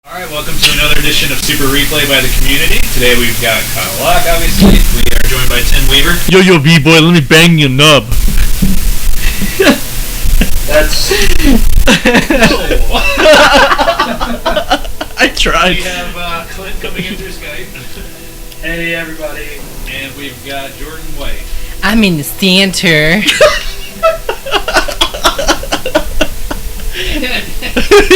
Alright, welcome to another edition of Super Replay by the Community. Today we've got Kyle Locke, obviously. We are joined by Tim Weaver. Yo, B-boy, let me bang your nub. That's... I tried. We have Clint coming in through Skype. Hey, everybody. And we've got Jordan White. I'm in the center.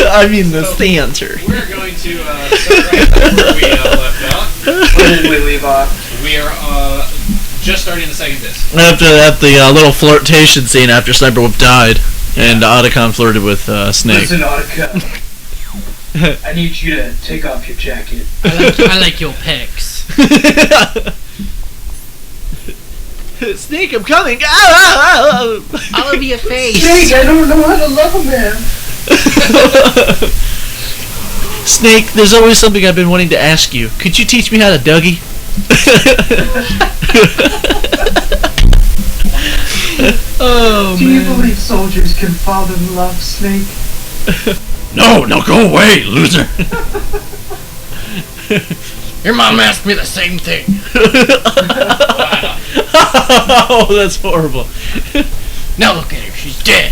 I mean the center. We're going to start right where we left off. Where did we leave off? We are just starting the second disc. At the little flirtation scene after Sniper Whip died, and Otacon flirted with Snake. Listen, Otacon. I need you to take off your jacket. I like your pecs. Snake, I'm coming! All over your face. Snake, I don't know how to love a man. Snake, there's always something I've been wanting to ask you. Could you teach me how to Dougie? Oh, Do you believe soldiers can fall in love, Snake? No, go away, loser. Your mom asked me the same thing. Oh, that's horrible. Now look at her, she's dead.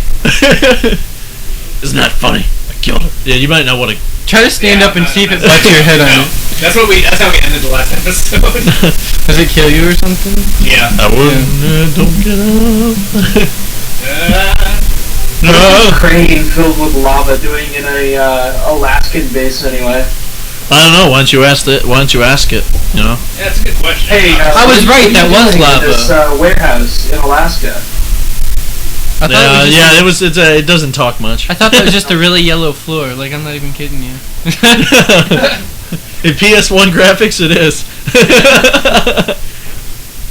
Isn't that funny? I killed her. Yeah, you might not want to. Try to stand up and see if it butts your head on it. That's how we ended the last episode. Does it kill you or something? Yeah. I wouldn't. Don't get up. What's a crane filled with lava doing in a Alaskan base anyway? I don't know. Why don't you ask it? You know. Yeah, that's a good question. Hey, I was right, that was lava. This warehouse in Alaska. I thought Yeah. It doesn't talk much. I thought that was just a really yellow floor. Like, I'm not even kidding you. In PS1 graphics, it is.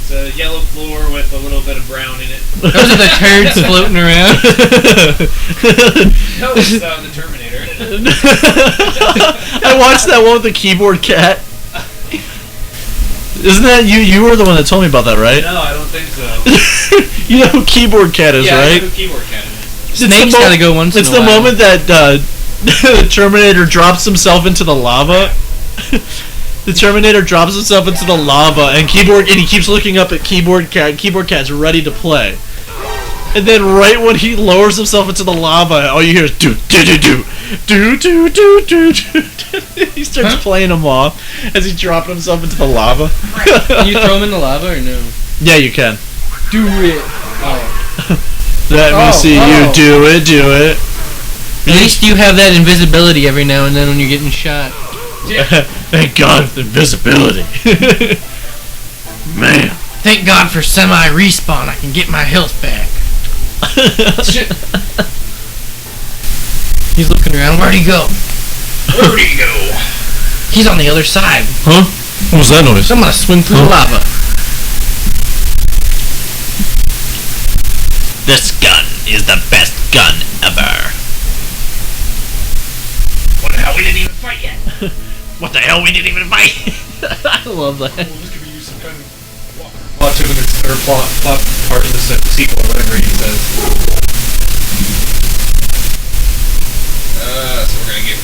It's a yellow floor with a little bit of brown in it. Those are the turds floating around. No, it's the Terminator. I watched that one with the keyboard cat. Isn't that you? You were the one that told me about that, right? No, I don't think so. You know who Keyboard Cat is, Yeah, right? I know who Keyboard Cat is. Snake's gotta go once in a It's while. the moment that the Terminator drops himself into the lava. The Terminator drops himself into the lava, and he keeps looking up at Keyboard Cat. Keyboard Cat's ready to play. And then right when he lowers himself into the lava, all you hear is do do do do do do do do do. He starts playing him off as he's dropping himself into the lava. Can you throw him in the lava or no? Yeah, you can. Do it. Let me see you do it. At least you have that invisibility every now and then when you're getting shot. Thank God for invisibility. Man. Thank God for semi-respawn. I can get my health back. Shit. He's looking around. Where'd he go? Where'd he go? He's on the other side. Huh? What was that noise? I'm gonna swim through the lava. This gun is the best gun ever. What the hell? We didn't even fight yet. What the hell? We didn't even fight. I love that. Well, this could be used some kind of plot part in the sequel or whatever he says. So we're gonna get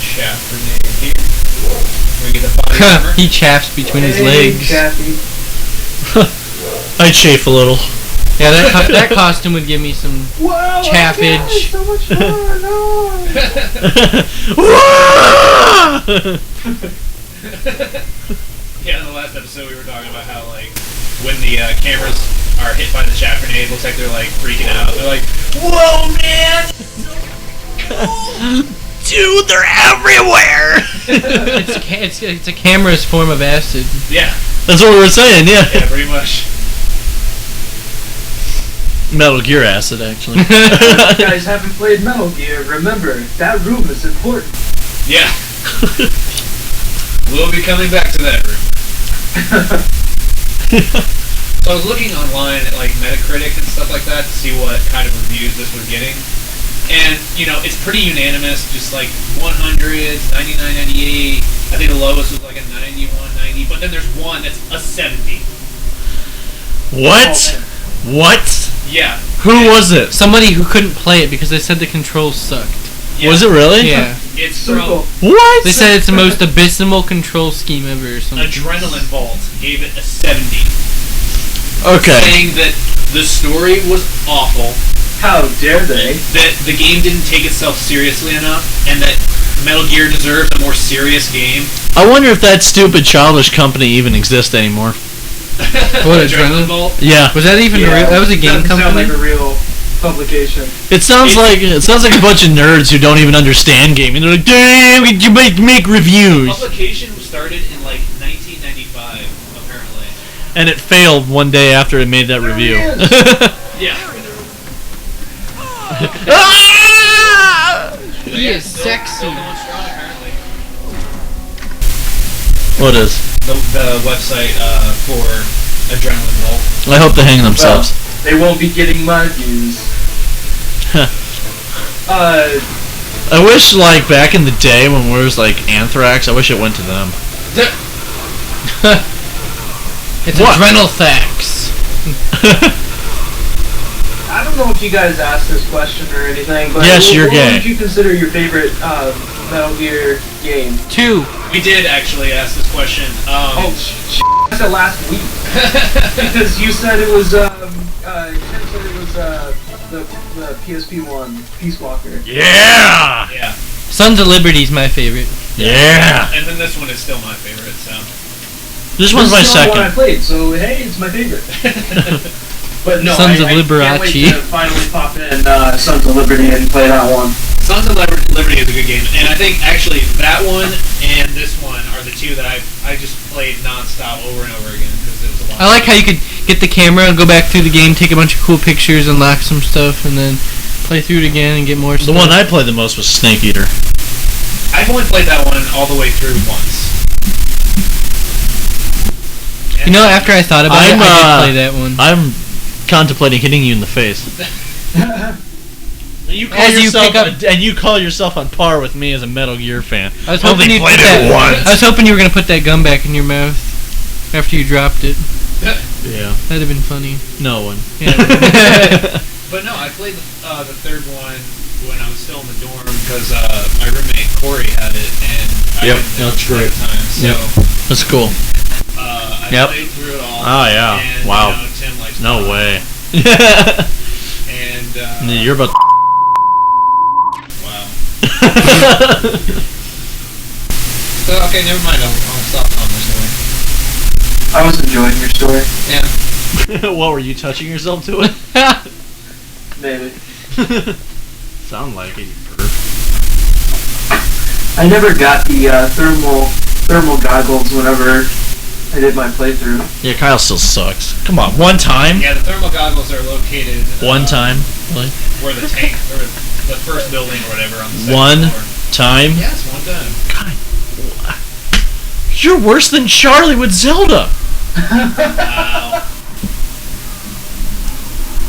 chaff grenade here. We're gonna get the body armor. He chaffs between his legs. Chappy. I chafe a little. Yeah, that costume would give me some Wow, chaffage. so much fun. Yeah, in the last episode we were talking about how like when the cameras are hit by the chaff grenade, it looks like they're like freaking out. They're like, "Whoa, man! Dude, they're everywhere. It's a camera's form of acid. Yeah, That's what we were saying, yeah. yeah, pretty much." Metal Gear acid, actually. If you guys haven't played Metal Gear, remember, that room is important. Yeah. We'll be coming back to that room. So I was looking online at like Metacritic and stuff like that to see what kind of reviews this was getting. And, you know, it's pretty unanimous, just like 100s, 99, 98. I think the lowest was like a 91, 90, but then there's one that's a 70. What? Oh, What? Yeah. Who was it? Somebody who couldn't play it because they said the controls sucked. Yeah. Was it really? Yeah. It's Circle. from What? They said it's the most abysmal control scheme ever or something. Adrenaline Vault. Gave it a 70. Okay. Saying that the story was awful, How dare they? that the game didn't take itself seriously enough, and that Metal Gear deserves a more serious game. I wonder if that stupid childish company even exists anymore. What, Adrenaline Adrenaline? Vault? Yeah. Was that even a real? That was a game Doesn't sound company. like a real publication. It sounds like a bunch of nerds who don't even understand gaming. They're like, damn, you make reviews. Publication started in like 1995, apparently. And it failed one day after it made that There review. it is. Yeah. Ah! He is sexy. Still going strong, apparently. What is? The website for Adrenaline Vault. I hope they hang themselves. They won't be getting my views. I wish, like, back in the day when there was, like, Anthrax, I wish it went to them. It's What? Adrenalthax. I don't know if you guys asked this question or anything, but Yes, you're what gay. would you consider your favorite Metal Gear game? 2. We did actually ask this question. Oh, I said last week because you said it was Ken said it was the PSP one, Peace Walker. Yeah! Yeah. Sons of Liberty is my favorite. Yeah! And then this one is still my favorite, so. This one's my This is the only one I second. played, so hey, it's my favorite. But no, Sons of I can't wait Liberace. to finally pop in Sons of Liberty and play that one. Sons of Liberty is a good game, and I think actually that one and this one are the two that I just played non-stop over and over again because it was a lot. I like how you could get the camera, go back through the game, take a bunch of cool pictures, unlock some stuff, and then play through it again and get more The stuff. one I played the most was Snake Eater. I've only played that one all the way through once. You know, after I thought about it, I did play that one. I'm contemplating hitting you in the face. You call As you yourself pick up- and you call yourself on par with me as a Metal Gear fan. I was Only hoping you played it once. I was hoping you were gonna put that gun back in your mouth after you dropped it. Yeah. That'd have been funny. No one. Yeah. But no, I played the third one when I was still in the dorm because my roommate Corey had it, and I Yep, didn't know that's it at great. the time. So That's cool. I Yep. played through it all. Oh, yeah. And, Wow. You know, Tim likes No Pop. way. And You're about wow. So okay, never mind. I'll stop on this one. I was enjoying your story. Yeah. What, were you touching yourself to it? Maybe. Sound like it, you perv. I never got the thermal goggles whenever I did my playthrough. Yeah, Kyle still sucks. Come on, one time? Yeah, the thermal goggles are located One time? Really? where the tank or the first building or whatever on the second One floor. time? Yes, one time. God. You're worse than Charlie with Zelda!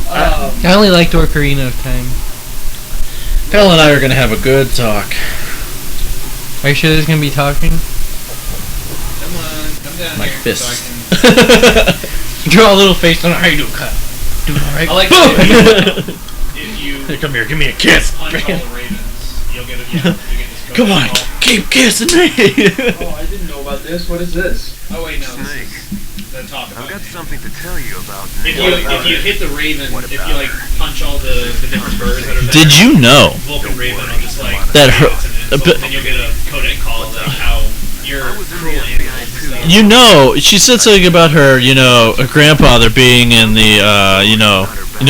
Wow. I only liked Ocarina of Time. Kyle and I are gonna have a good talk. Are you sure there's gonna be talking? Come on, come down My here. fists. So Draw a little face on. How you doing, Kyle? Doing I alright? can, I like if you Come here, give me a kiss. punch all the ravens, you'll get this code Come on, call. keep kissing me! Oh, I didn't know about this. What is this? Oh wait, no. Snake. Then talk about I've got it. something to tell you about. If you hit the raven, What if you about like punch all the different birds that are there, Did you know Vulcan Raven will just like That say her- it's an insult, and you'll get a codec call of like how you're I was in cruel the FBI animals and too. stuff. You know, she said something about her, a grandfather being in the,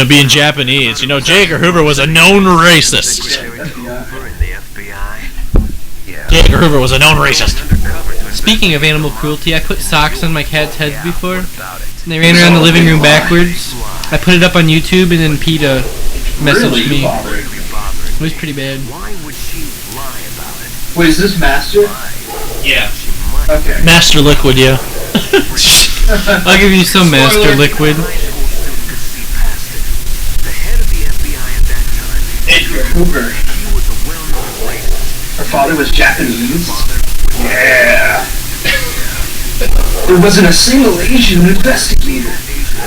being Japanese. You know, J. Edgar Hoover was a known racist. Secretary to Hoover in the FBI. Yeah. J. Edgar Hoover was a known racist. Undercover to Speaking of animal cruelty, I put socks on my cat's heads before, investigate about it. and they ran around the living room backwards. I put it up on YouTube, and then PETA messaged Really me. bothered. Really bothering It was me. pretty bad. Why would she lie about it? Wait, is this Master? Yeah. She might. Okay. Master Liquid, yeah. I'll give you some Master Spoiler. Liquid. High school student could see past it. The head of the FBI at that time, Edgar. Hoover. he was a well-known racist. Her father was Japanese. Father was Yeah. There wasn't a single Asian investigator.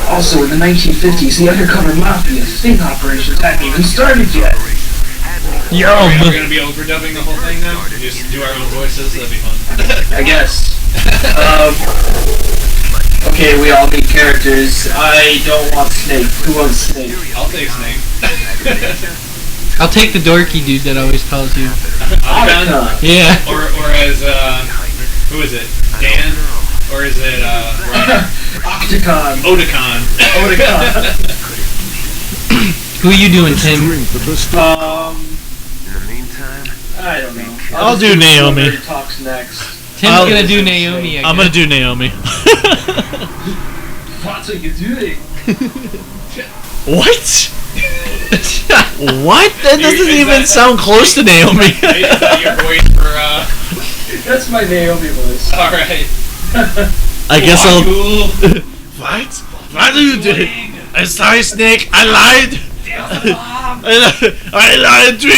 Also, in the 1950s, the undercover mafia sting operations hadn't even started yet. hadn't even Are we going to be overdubbing the whole thing now? Just do our own voices? That'd be fun. I guess. Okay, we all need characters. I don't want Snake. Who wants Snake? I'll take Snake. I'll take the dorky dude that always calls you. Otacon? Yeah. Or as, who is it? Dan? Or is it, Octacon. Otacon? Who are you doing, Tim? In the meantime, I don't know. I'll do Naomi. Whoever talks next. Tim's gonna do Naomi, I I'm guess. gonna do Naomi. What's are you doing? What? What? That doesn't even sound close to Naomi. Is that your voice for, That's my Naomi voice. alright. I guess I'll. Cool. What? What are you doing? I'm sorry, Snake. I lied. I lied to you.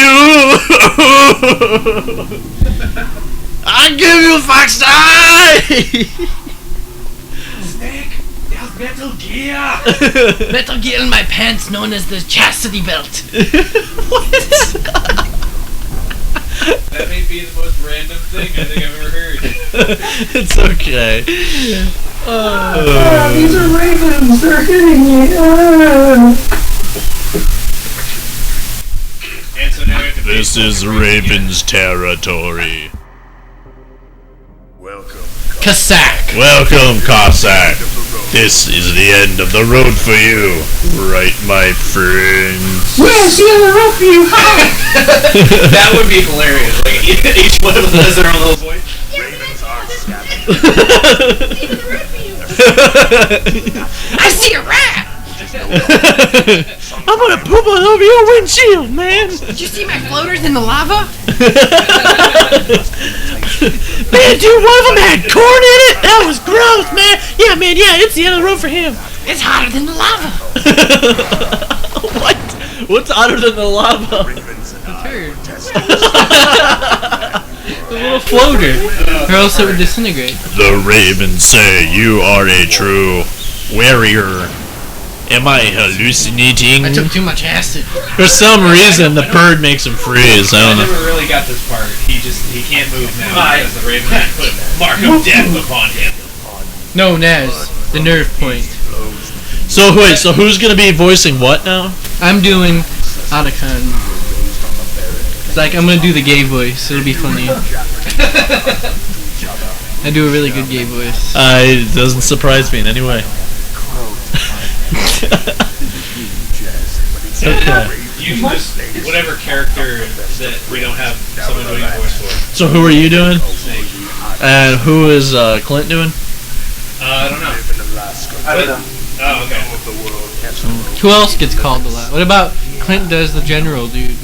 I give you Fox Eye. Snake, there's Metal Gear. Metal Gear in my pants, known as the chastity belt. What? That may be the most random thing I think I've ever heard. It's okay. These are ravens. They're hitting me. And so now we have to This is Raven's territory. welcome. Cossack. Welcome, Cossack. This is the end of the road for you, right, my friends? We'll see on the road for you. That would be hilarious. Like each one of them has their own little voice. Ravens are scavengers. I see a rat. I'm gonna poop all over your windshield, man. Did you see my floaters in the lava? Man, dude, one of them had corn in it. That was gross, man. Yeah, man, yeah, it's the end of the road for him. It's hotter than the lava. What? What's hotter than the lava? Ravens and I Turd. were tested. The little floater. Or else it would disintegrate. The ravens say you are a true warrior. Am I hallucinating? I took too much acid. For some reason, the bird makes him freeze. I I don't know. never really got this part. He can't move now because the Raven had put a mark of death upon him. Known as the nerve point. So wait, so who's gonna be voicing what now? I'm doing Otacon. It's like I'm gonna do the gay voice. It'll be funny. I do a really good gay voice. It doesn't surprise me in any way. Okay. You can just whatever character that we don't have someone doing a voice for. So who are you doing? Snake. And who is Clint doing? I don't know. I don't know. Oh, okay. Who else gets called a lot? What about Clint does the general dude?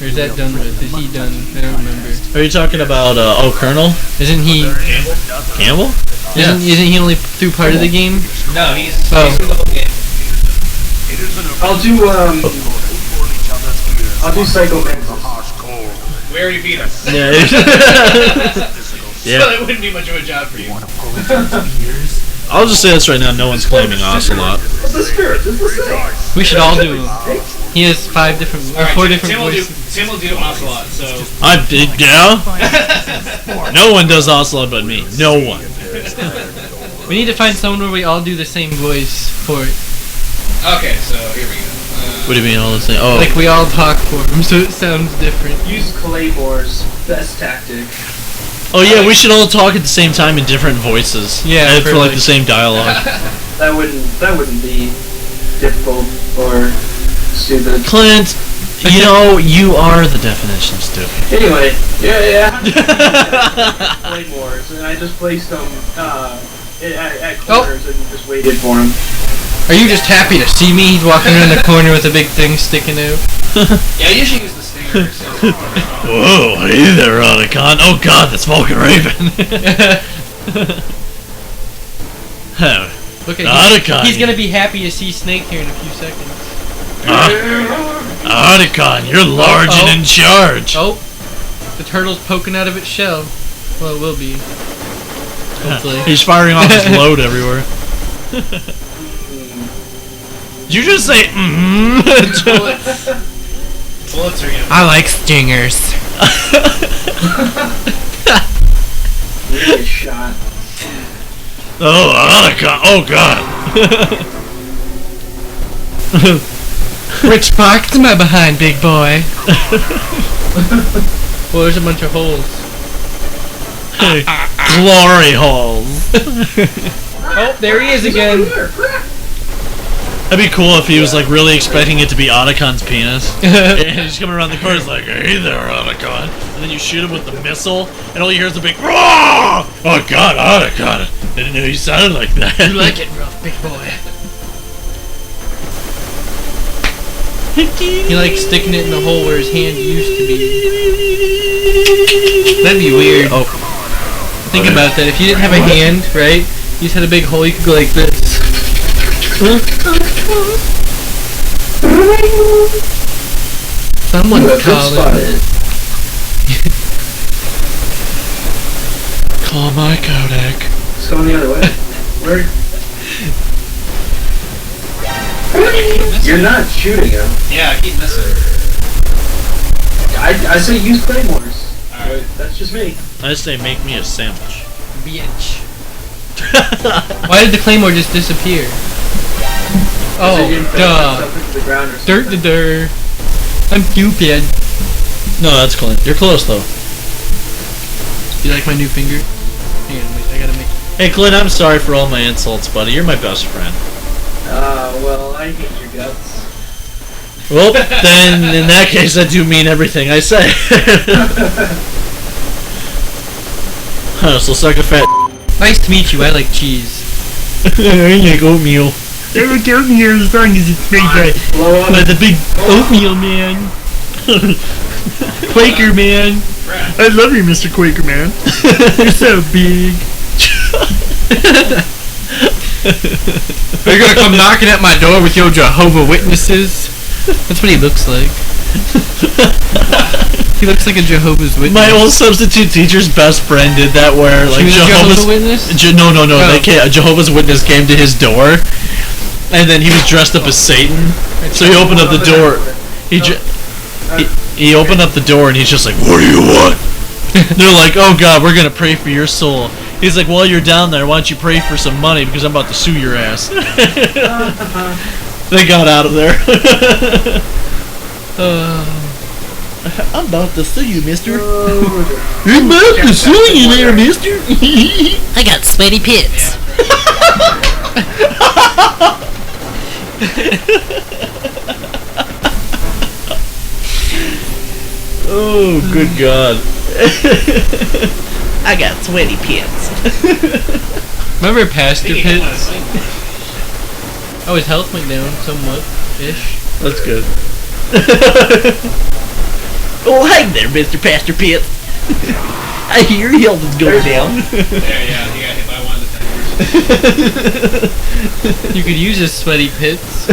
Or is that done with? Is he done? I don't remember. Are you talking about Colonel Isn't he? Campbell? Campbell? Isn't he only through part of the game? No, he's Oh. he's in the whole game. I'll do Psycho Mantis. We already beat him. Yeah. So that wouldn't be much of a job for you. I'll just say this right now. No one's claiming Ocelot. It's the spirit. It's the spirit. We should all do him. He has 5 different, or Alright, 4 different Tim will voices. do Ocelot. So I did, yeah. No one does Ocelot but me. No one. We need to find someone where we all do the same voice for it. okay, so here we go. What do you mean all this thing? Oh, Like we all talk for him, so it sounds different. Use Claymore's best tactic. oh yeah. We should all talk at the same time in different voices. Yeah, and for like perfect. the same dialogue. That wouldn't be difficult or stupid. Clint, you know you are the definition of stupid. Anyway, yeah. Claymores, and I just placed them at corners and just waited for him. Are you just happy to see me? He's walking around the corner with a big thing sticking out. Yeah, I usually use the stinger. So Whoa, hey there, Otacon. Oh god, that's Vulcan Raven. Huh. Look at Otacon. he's gonna be happy to see Snake here in a few seconds. Otacon, you're large Oh. and in charge. Oh, the turtle's poking out of its shell. Well, it will be. Hopefully. He's firing off his load everywhere. Did you just say mm-hmm? Bullets are gonna. I like stingers. You get shot. Oh god! Oh god! Which sparks am I behind, big boy? Well, there's a bunch of holes. Glory holes. Oh, there he is again. That'd be cool if he was like really expecting it to be Otacon's penis. And he's coming around the corner, he's like, "Hey there, Otacon," and then you shoot him with the missile, and all you hear is a big "Roar!" Oh god, Otacon! I didn't know you sounded like that. You like it rough, big boy. He likes sticking it in the hole where his hand used to be. That'd be weird. Oh. Think about that. If you didn't have a hand, right? You just had a big hole, you could go like this. Someone's calling. Call my Kodak. It's going the other way. Where? You're not shooting him. Yeah, I keep missing. I say use claymores. Alright. That's just me. I say make me a sandwich. Bitch. Why did the claymore just disappear? Oh, duh. Dirt to dirt. I'm stupid. No, that's Clint. You're close though. Do you like my new finger? Hang on, wait, I gotta make. Hey Clint, I'm sorry for all my insults, buddy. You're my best friend. Well, I hate your guts. Well, then in that case, I do mean everything I say. So suck a fat. Nice to meet you. I like cheese. I like oatmeal. I like oatmeal as long as it's made by the big oatmeal man. Quaker man. I love you, Mr. Quaker man. You're so big. Are you gonna come knocking at my door with your Jehovah Witnesses? That's what he looks like. He looks like a Jehovah's Witness. My old substitute teacher's best friend did that where like She was a Jehovah's Witness? No, Oh. they can't, a Jehovah's Witness came to his door, and then he was dressed up as Satan. So he opened up the door. He opened up the door and he's just like, "What do you want?" They're like, "Oh God, we're gonna pray for your soul." He's like, "While you're down there, why don't you pray for some money because I'm about to sue your ass." They got out of there. I'm about to sue you, mister. I'm about to sue you there, mister. I got sweaty pits. Oh, good God. I got sweaty pits. Remember Pastor Thinking I wanna Pitts? sing. Oh, his health went down somewhat. Ish. That's good. Oh, hi there, Mr. Pastor Pitts. I hear your health is going down. Yeah, he got hit by one of the tenders. You could use his sweaty pits.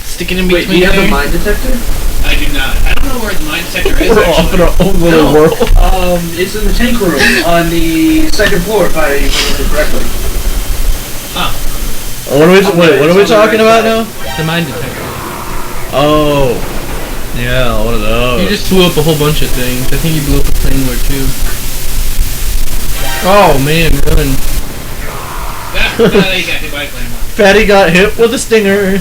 Stick it in Wait, do between you have there. a mine detector? I do not. I don't know where the mine detector is We're off in actually. our own little world. It's in the tank room on the second floor, if I remember correctly. What are we talking about now? The mine detector. Oh. Yeah, one of those. You just blew up a whole bunch of things. I think you blew up a plane or two. Oh man, run. He got hit by a claymore. Fatty got hit with a stinger.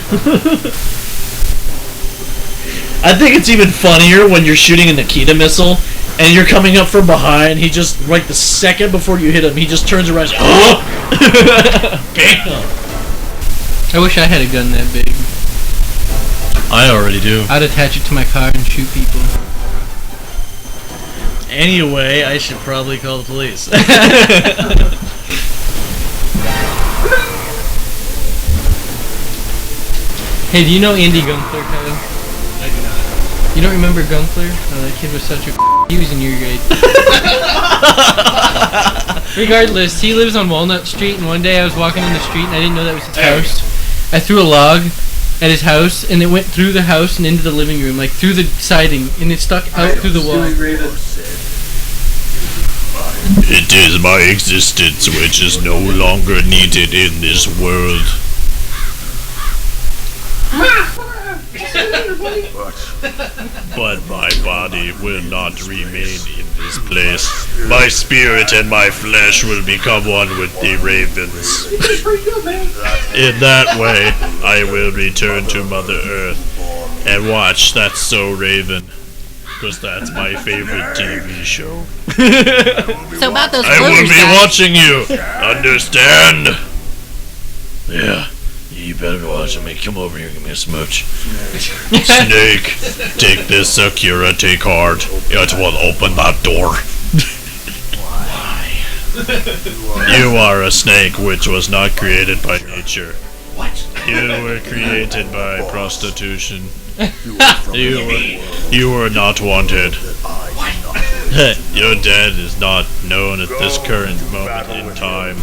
I think it's even funnier when you're shooting a Nikita missile and you're coming up from behind. He just, like the second before you hit him, he just turns around and oh! Bam! I wish I had a gun that big. I already do. I'd attach it to my car and shoot people. Anyway, I should probably call the police. Hey, do you know Andy Gunther, Kyle? I do not. You don't remember Gunther? Oh, that kid was such a he was in your grade. Regardless, he lives on Walnut Street, and one day I was walking in the street and I didn't know that was his house. I threw a log at his house and it went through the house and into the living room, like through the siding, and it stuck out through the wall. It is my existence which is no longer needed in this world. But my body will not remain in this place. My spirit and my flesh will become one with the ravens. In that way, I will return to Mother Earth and watch That's So Raven. Because that's my favorite TV show. So about those I will floaters, be guys. watching you. Understand? Yeah. You better be watching me. Come over here, give me a smooch. Snake, take this security card. It will open that door. Why? You are a snake which was not created by nature. What? You were created by prostitution. You were not wanted. Your death is not known at this current moment in time.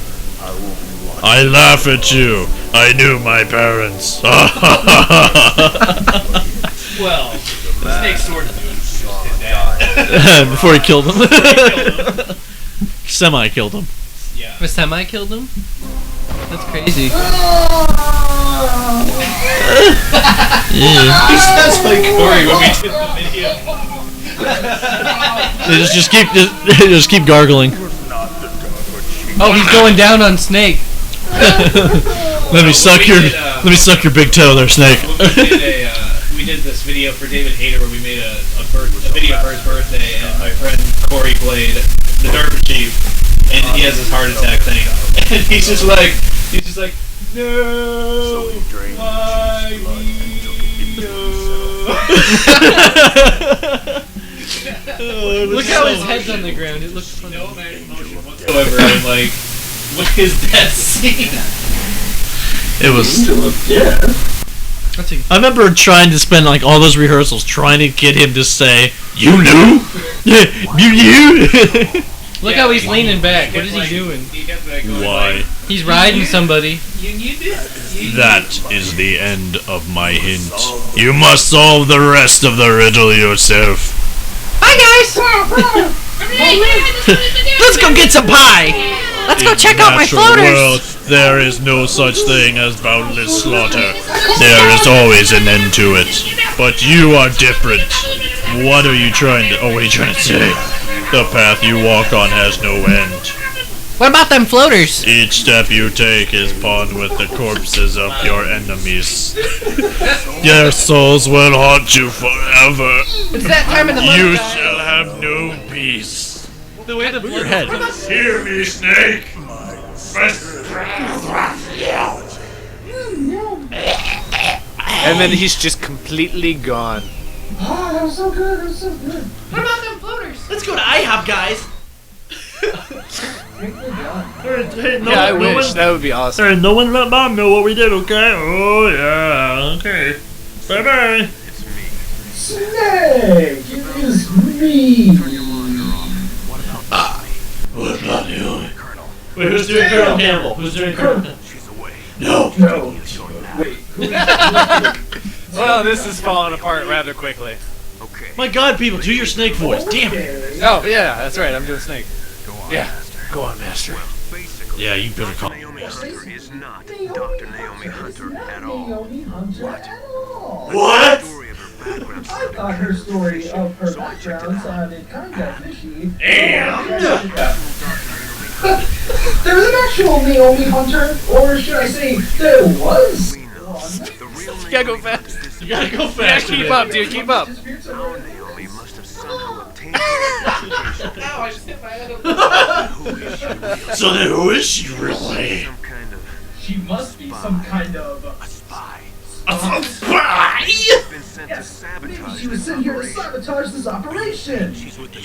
I laugh at you. I knew my parents. Well, the snake sort of knew his dad. Before he killed him. Semi-killed him. Yeah. The semi killed him? That's crazy. He sounds like Corey when we did the video. Just keep gargling. Oh, he's going down on Snake. Let me suck your big toe there, Snake. We did this video for David Hayter where we made a video for his birthday, and my friend Corey played the Derby Chief, and he has this heart attack thing, and he's just like, no, why me, no. Look how his head's on the ground. It looks funny. No emotion whatsoever, and like, what is that scene? It was. Yeah. I remember trying to spend like all those rehearsals trying to get him to say, "You knew, you." Look how he's leaning back. What is he doing? He kept going, Why? He's riding somebody. You did. That is the end of my hint. You must solve the rest of the riddle yourself. Hi guys. Let's go get some pie. Let's go check out my Natural floaters. world, there is no such thing as boundless slaughter. There is always an end to it. But you are different. What are you trying to... Oh, what are you trying to say? The path you walk on has no end. What about them floaters? Each step you take is pawned with the corpses of your enemies. Their souls will haunt you forever. It's that time of the month. You guys. shall have no peace. The way the Your head. Hear me, Snake. And then he's just completely gone. Oh, that was so good. That was so good. What about them floaters? Let's go to IHOP, guys. Yeah, I wish. That would be awesome. Hey, no one let Mom know what we did, okay? Oh, yeah, okay. Bye-bye. Snake, it is me. What about you? Wait, who's doing Colonel Campbell? Who's doing Colonel Campbell? No. No. Wait. Well, this is falling apart rather quickly. My God, people, do your Snake voice. Damn it. Oh, yeah, that's right. I'm doing Snake. Yeah. Go on, Master. Yeah, you better call me. Naomi Hunter is not Dr. Naomi Hunter at all. Naomi Hunter at all. What? Story of her background I thought her story of her background sounded kinda fishy. There's an actual Naomi Hunter, or should I say, there was one. You gotta go fast. You gotta go Yeah, fast. keep up, dude. Keep up. How Naomi must have somehow obtained her education. So then who is she really? Some kind of She must be some kind of spy. A spy? Been sent to maybe sabotage she was this sent here to operation. sabotage this operation.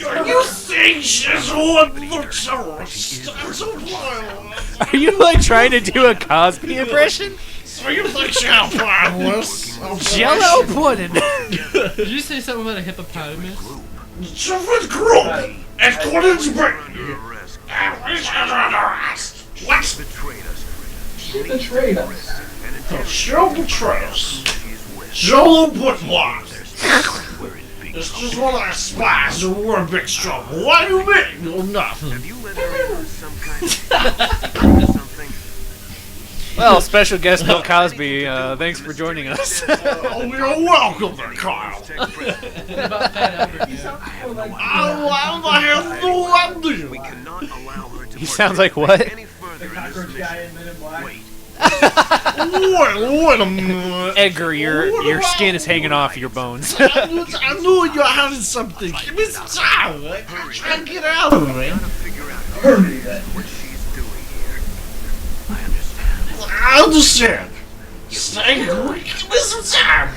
Are you saying she's one looks Are you like trying to do a Cosby impression? So you think she's harmless? Jello pudding. Did you say something about a hippopotamus? Different group. And Gordon's brain. Under arrest. What? Betrayed us. She betrayed us. She'll betray us. His wish. She'll put lies. Where is Big It's just one of our spies who were in big trouble. What do you mean? No, nothing. Have you let her into some kind of something? Well, special guest Bill Cosby, thanks for joining us. Oh, you're welcome there, Kyle. About that, Albert, yeah. We cannot allow her to He sounds like what? any further The cockroach guy in Men in Black. Wait a minute. Edgar, your skin is hanging off your bones. I knew you had something. Give me some time. I can't get out of it. trying to figure out Hurry then. what she's doing here. I understand. I understand. Say, give me some time.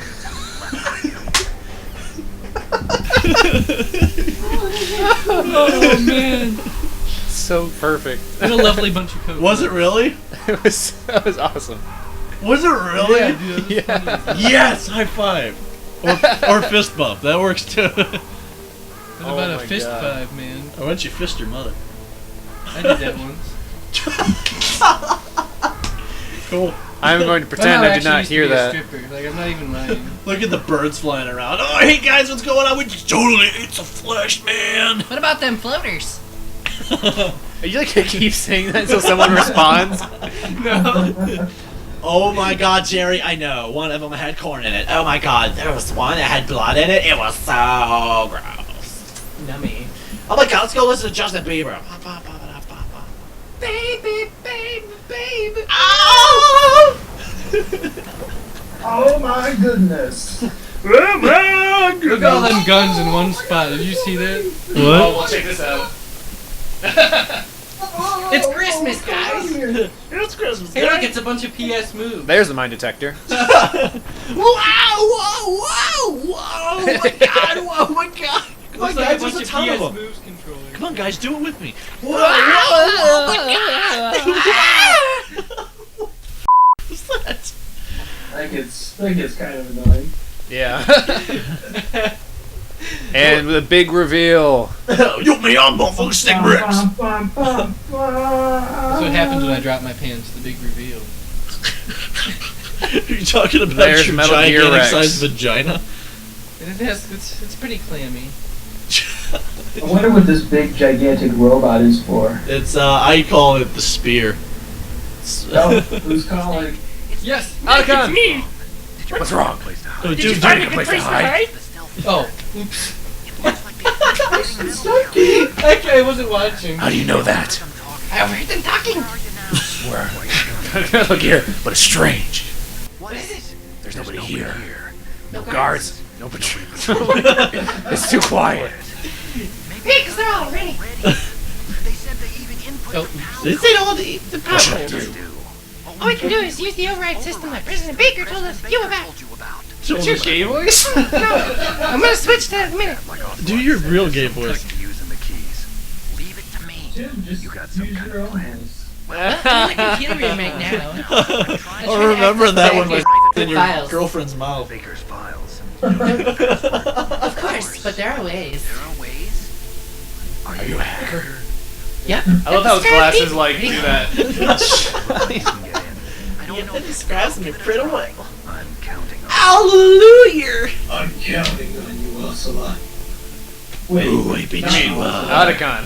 Oh man, So perfect. what a lovely bunch of coats. Was it really? That was awesome. Was it really? Yeah, dude. That was funny. Yes, high five. Or fist bump. That works too. What about a my fist God. five, man? Or why don't you fist your mother? I did that once. Cool. I'm going to My pretend mom I did actually not used to hear be a that. stripper. Like, I'm not even lying. Look at the birds flying around. Oh, hey guys, what's going on? We just totally ate some flesh, man. What about them floaters? Are you like keep saying that until someone responds? No. Oh my God, Jerry, I know. One of them had corn in it. Oh my God, there was one that had blood in it. It was so gross. Nummy. Oh my God, let's go listen to Justin Bieber. Baby, baby, baby. Oh! Oh my goodness. Look at all them guns in one spot. Did you see that? Oh, well, check this out. It's Christmas, guys. It's Christmas. Hey, look, it's a bunch of PS moves. There's the mine detector. Whoa, whoa, whoa, whoa! Oh my God, whoa, my God! Come on, Looks like guys, a there's bunch a of ton of PS them. moves controllers. Come on, guys, do it with me. Whoa, whoa, my God! What's that? I think it's kind of annoying. Yeah. And the big reveal. You me on motherfucking stick bricks. That's what happens when I drop my pants. The big reveal. Are you talking about There's your Metal Gear gigantic Rex. sized vagina? It's pretty clammy. I wonder what this big gigantic robot is for. It's I call it the spear. Oh, who's calling? Yes. Alcon! What's wrong? Oh, dude, dude. Oh, oops. Actually, I wasn't watching. How do you know that? I overheard them talking. Look here, but it's strange. What is it? There's nobody here. No Guards, no patrol. It's too quiet. Hey, because they're all ready. They said they even input Oh. They say all the What should I power. do? All we can do is use the override system that President Baker told us you about. What's your gay voice? No, I'm gonna switch to that in a minute. Do your real gay voice. using the keys. Leave it to me. Jim, just You got some use kind your of own plan. voice. I'm in the computer room right now. I remember that one was in your Files. girlfriend's mouth. Baker's files. Of course, but there are ways. There are ways. Are you a hacker? Yep. I love how his glasses like do that. You can get in. I don't know. describes me pretty well. I'm counting on Hallelujah! I'm counting on you, Ursula. Wait, Ooh, I beat you up. Otacon.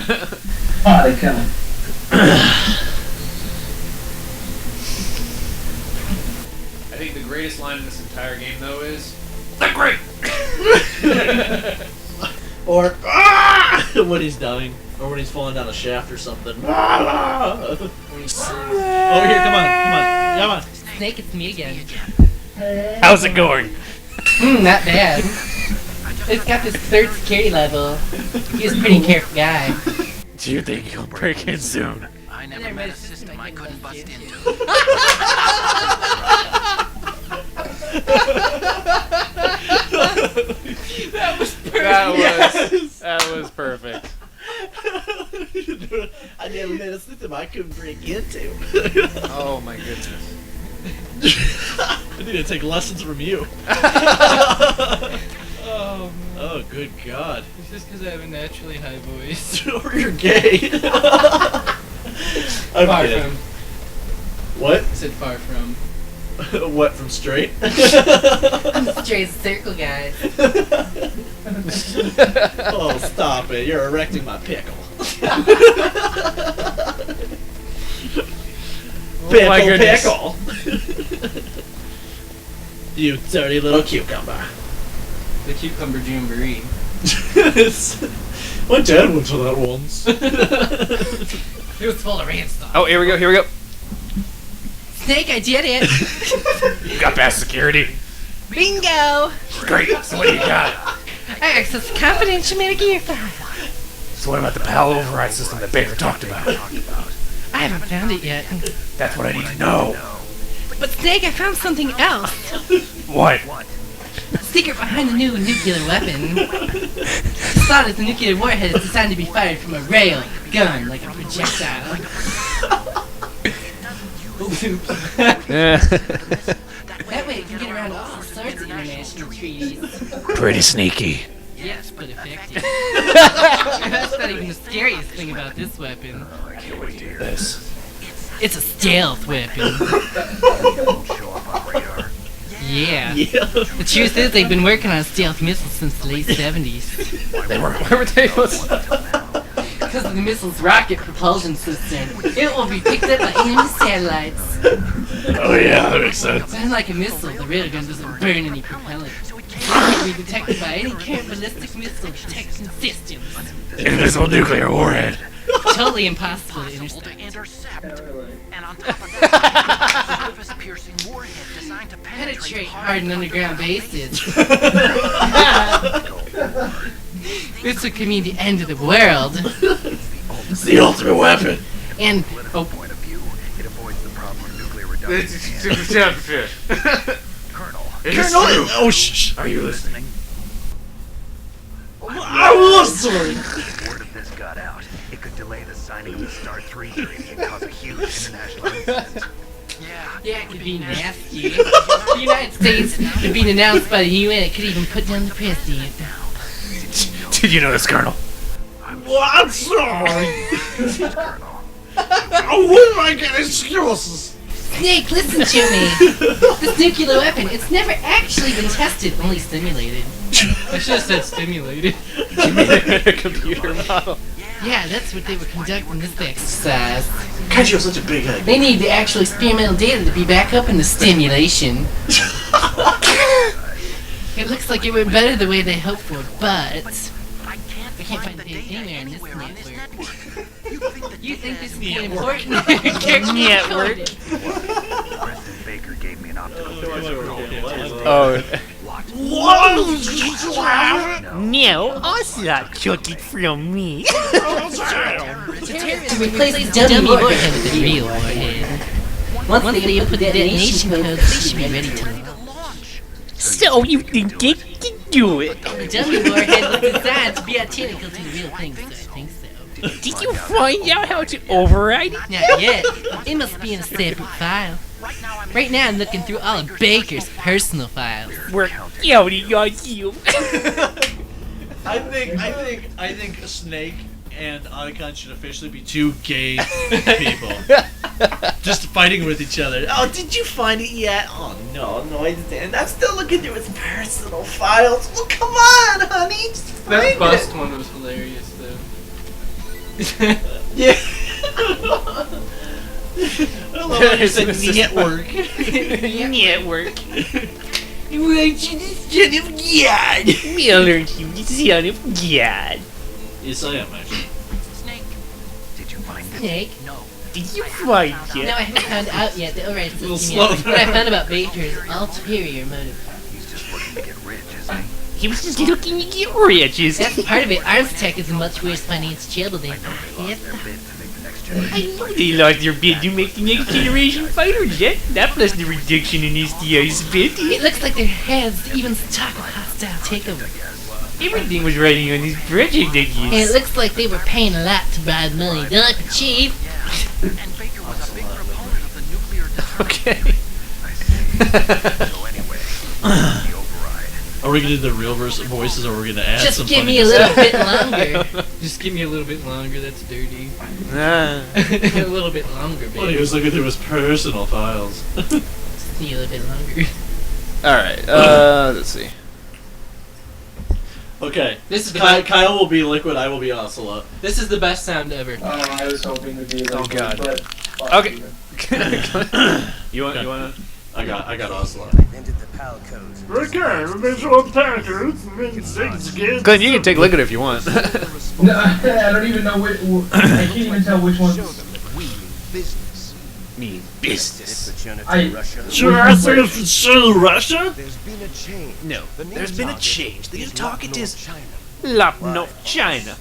Otacon. I think the greatest line in this entire game, though, is "They're great." Or when he's dying, or when he's falling down a shaft or something. Oh, here, come on. Snake, it's me again. How's it going? Not bad. It's got this third security level. He's a pretty careful guy. Do you think he'll break in soon? I never met a system I couldn't bust into. That was perfect. I never met a system I couldn't break into. Oh my goodness. I need to take lessons from you. Oh, Oh, good God. it's just because I have a naturally high voice. Or you're gay. I'm Far kidding. from. What? I said far from. What, from straight? I'm the straight circle guy. Oh, stop it. You're erecting my pickle. Oh my goodness. Pickle. You dirty little cucumber. The cucumber jamboree. My dad went to that once. It was full of rain stuff. Oh, here we go. Snake, I did it. You got past security. Bingo. Great. So what do you got? I accessed the confidential Metal Gear file. So what about the PAL override system that Baker talked about? I haven't found it yet. That's what I need to know. But Snake, I found something else. What? The secret behind the new nuclear weapon. It's thought that the nuclear warhead is designed to be fired from a rail gun, like a projectile. That way it can get around all sorts of international treaties. Pretty sneaky. Yes, but effective. That's not even the scariest thing about this weapon. I can't wait to hear this. It's a stealth weapon. Yeah. The truth is, they've been working on stealth missiles since the late 70s. Where were they? Because of the missile's rocket propulsion system, it will be picked up by enemy satellites. Oh yeah, that makes sense. Unlike a missile, the railgun doesn't burn any propellant. It can be detected by any current ballistic missile detection systems. Invisible nuclear warhead. Totally impossible to intercept. And on top of that, surface-piercing warhead designed to Penetrate hard and underground bases. This would mean the end of the world. It's the ultimate weapon. And point of view, it avoids the problem of nuclear redundancy. Colonel, Oh, shh. Are you listening? I was sorry. if word of this got out, it could delay the signing of the Star 3 treaty and cause a huge international incident. yeah, it could be nasty. The United States could be announced by the UN. It could even put down the president. Did you know this, Colonel? Well, I'm sorry. Colonel, What am I getting excuses? Snake, listen to me. This nuclear weapon, it's never actually been tested, only simulated. I should have said stimulated. Computer model. Yeah, that's what they were conducting this exercise. God, you have such a big head. They need the actual experimental data to be back up in the stimulation. It looks like it went better the way they hoped for, but I can't find the data anywhere in this network. You think this is the important network? President Baker gave me an optical Oh. What did you have? No, also took it from me. To replace the dummy warhead with the real warhead. Once they put the detonation codes, they should be ready to launch. So you think they can do it? The dummy warhead was designed to be identical to the real thing, so I think so. Did you find out how to override it? Not yet. It must be in a separate file. Right now I'm looking through all of Baker's personal files. We're counting on you. I think Snake and Icon should officially be two gay people. Just fighting with each other. Oh, did you find it yet? Oh, no, I didn't. I'm still looking through his personal files. Well, come on, honey. Just find That bust it. one was hilarious, though. Yeah. I love how you said network. Network. We learned you, son of God. Yes, I am, actually. Snake, did you find it? Snake? No. Did you find No, it? I haven't found out yet the override little system slow. yet. What I found about Baker's ulterior motive. He's just looking to get rich, isn't he? He was just looking to get rich, isn't That's he? part of it. Arms Tech is in much worse financial trouble than Their bid to make the next I generation. know they lost their bid to make the next generation fighter jet. That plus the reduction in SDI's bid. It looks like their heads even talk of hostile takeover. Everything was riding on this project, I And it guess. looks like they were paying a lot to bribe money. They're like the chief. And Baker was a big proponent of the nuclear disarmament. Okay. I see. So anyway, the override. Are we gonna do the real voices, or are we gonna add Just some give funny me a stuff? little bit longer. Just give me a little bit longer, that's dirty. Nah. A little bit longer, Well, he baby. was looking through his personal files. Just need a little bit longer. Alright, let's see. Okay. This is the Kyle will be Liquid, I will be Ocelot. This is the best sound ever. I was hoping to be like Oh, God. but Okay. You want I got Oslo. Entered the PAL codes. Glenn, you can take a look at it if you want. No, I don't even know which. I can't even tell which one. We mean business. Me business. If the I- Russia. Sure, I say it's Russia. There's been a change. No, The new there's been a target change. The new is target not is North China. Lapnov, China.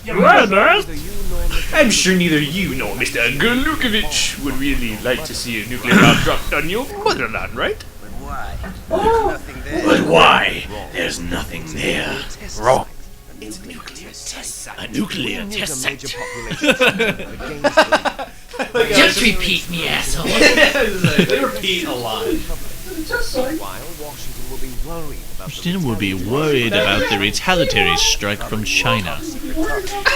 Right, man. Neither you nor Mr. I'm sure neither you nor Mr. Golukovich would really like to see a nuclear bomb dropped on your motherland, right? But why? There's nothing there. But why? There's nothing there. Wrong. It's a nuclear test site. A nuclear test Major site. population. Against Just repeat me, asshole. They repeat a lot. while Washington will be worried about Washington will be worried about the retaliatory strike from China.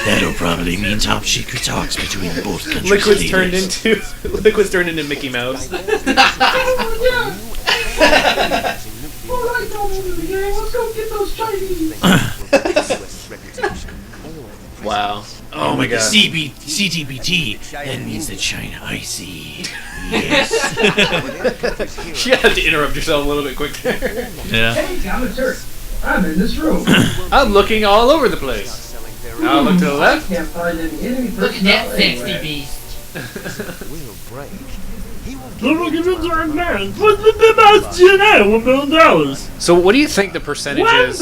That'll probably mean top secret talks between both countries. Liquid's turned into Mickey Mouse. Alright, let's go get those Chinese. US reputation. Wow. Oh my god. CTBT, that means that China, I see. Yes. You have to interrupt yourself a little bit quick there. Yeah. Hey, I'm a Turk. I'm in this room. I'm looking all over the place. I'll look to the left. Can't find any enemy Look at that personnel sexy anywhere. beast. Will break. He will So what do you think the percentage is?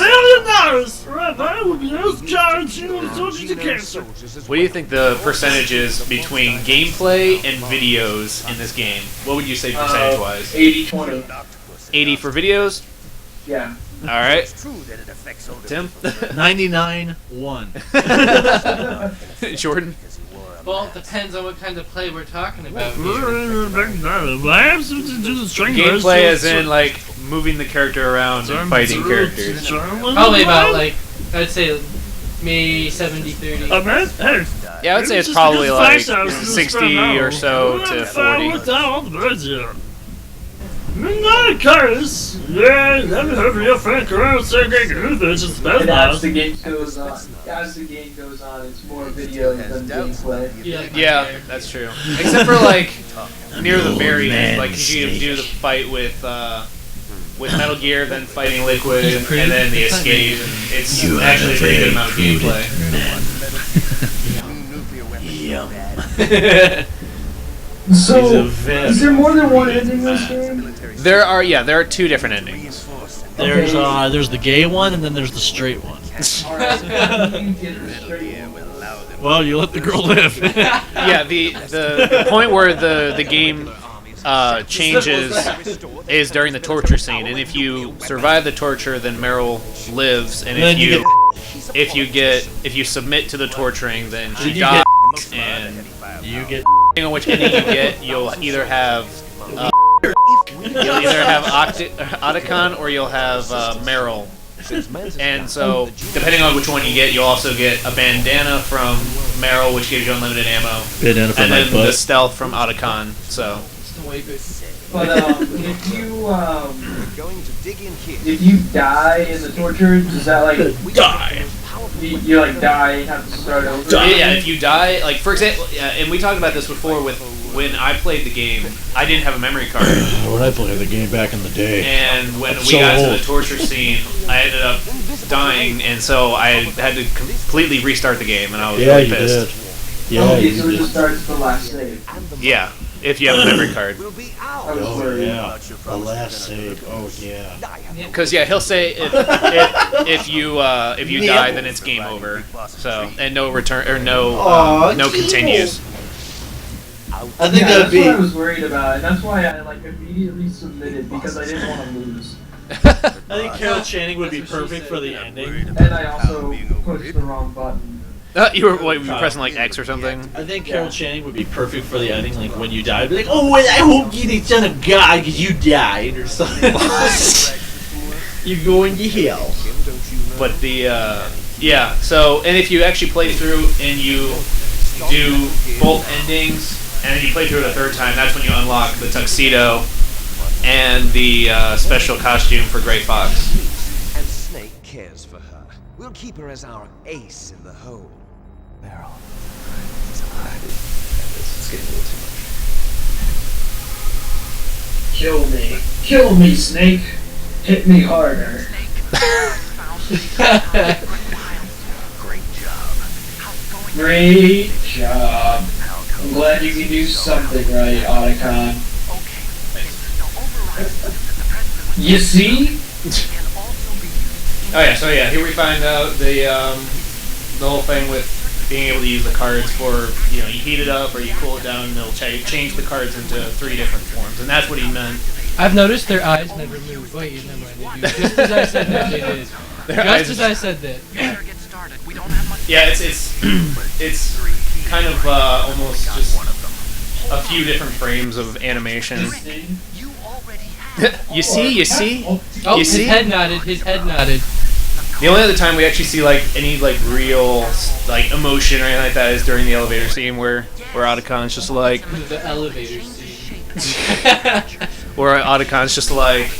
What do you think the percentage is between gameplay and videos in this game? What would you say percentage-wise? 80-20. 80 for videos? Yeah. All right. true that it affects older Tim? 99-1. Jordan? Well, it depends on what kind of play we're talking about here. Gameplay as in, like, moving the character around and fighting characters. Probably about, like, I'd say maybe 70-30. Yeah, I would say it's probably like 60 or so to 40. And as the game goes on, it's more video than gameplay. Yeah, that's true. Except for, like, near the very end, like, you do the fight with Metal Gear, then fighting Liquid, and then the escape, and it's actually a pretty good amount of gameplay. So, is there more than one ending in this game? There are two different endings. There's the gay one and then there's the straight one. Alright, you get the straight one. Well, you let the girl live. Yeah, the point where the game changes is during the torture scene, and if you survive the torture, then Meryl lives, and if you submit to the torturing, then she dies, and you get depending on which ending you get, you'll either have Otacon or you'll have Meryl. And so, depending on which one you get, you'll also get a bandana from Meryl, which gives you unlimited ammo, bandana from and my then the butt. stealth from Otacon. So, But Going to dig in here. if you die in the torture, does that like Die. you like die and have to start over? yeah, if you die, like for example, and we talked about this before with when I played the game, I didn't have a memory card. When I played the game back in the day. And when we so got to old. the torture scene, I ended up dying, and so I had to completely restart the game, and I was Yeah, really you pissed. did. Yeah, Okay, you so it did. just starts the last save. Yeah, if you have a memory card. We'll be out. I was Oh worried. yeah, the last save. Oh yeah. Because yeah, he'll say if you die, then it's game over. So and no return or no continues. I think Yeah, that'd that's be. what I was worried about, and that's why I like immediately submitted because I didn't want to lose. I think Carol Channing would be perfect for the ending. And I also pushed the wrong button. You were pressing like X or something. I think Carol Channing would be perfect for the ending. Like when you die, be like, "Oh, well, I hope you're the son of God because you died or something." You're going to hell. But the yeah. So and if you actually play through and you do both endings, and then you play through it a third time, that's when you unlock the tuxedo and the special costume for Gray Fox. And Snake cares for her. We'll keep her as our ace in the hole. Meryl. It's getting a little too much. Kill me. Kill me, Snake. Hit me harder. Great job. I'm glad you can do something right, Otacon. You see? Oh yeah, so yeah, here we find out the whole thing with being able to use the cards for, you know, you heat it up or you cool it down and it'll change the cards into 3 different forms, and that's what he meant. I've noticed their eyes never move. Wait, never mind, they do. Just as I said that, they did. Just as I said that. Yeah, it's kind of almost just a few different frames of animation. You see? Oh, You his see? head nodded. His head nodded. The only other time we actually see like any like real like emotion or anything like that is during the elevator scene where Otacon's just like The elevator scene. where Otacon's just like,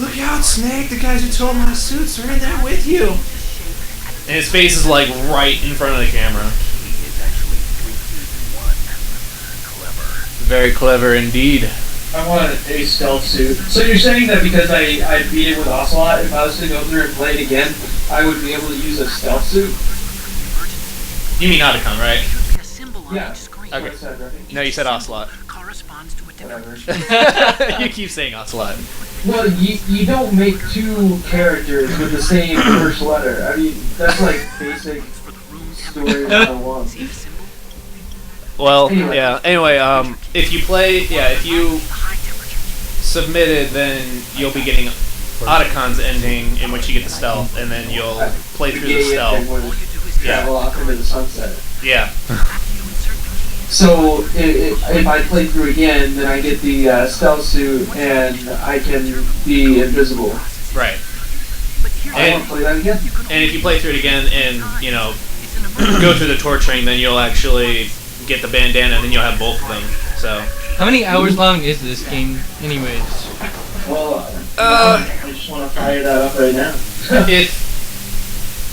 look out, Snake! The guys who stole my suits are in there with you. And his face is like right in front of the camera. Very clever indeed. I want a stealth suit. So you're saying that because I beat it with Ocelot, if I was to go through and play it again, I would be able to use a stealth suit? You mean Otacon, right? Yeah. Okay. What I said, right? No, you said Ocelot. Whatever. You keep saying Ocelot. Well, you don't make 2 characters with the same first letter. I mean, that's like basic story 101. Well, Anyway. yeah. Anyway, if you submitted, then you'll be getting Otacon's ending, in which you get the stealth, and then you'll play through the stealth. Travel off into the sunset. Yeah. So if I play through again, then I get the stealth suit and I can be invisible. Right. I want to play that again. And if you play through it again and, you know, go through the torturing, then you'll actually get the bandana and then you'll have both of them. So. How many hours long is this game, anyways? Well, I just want to fire that up right now.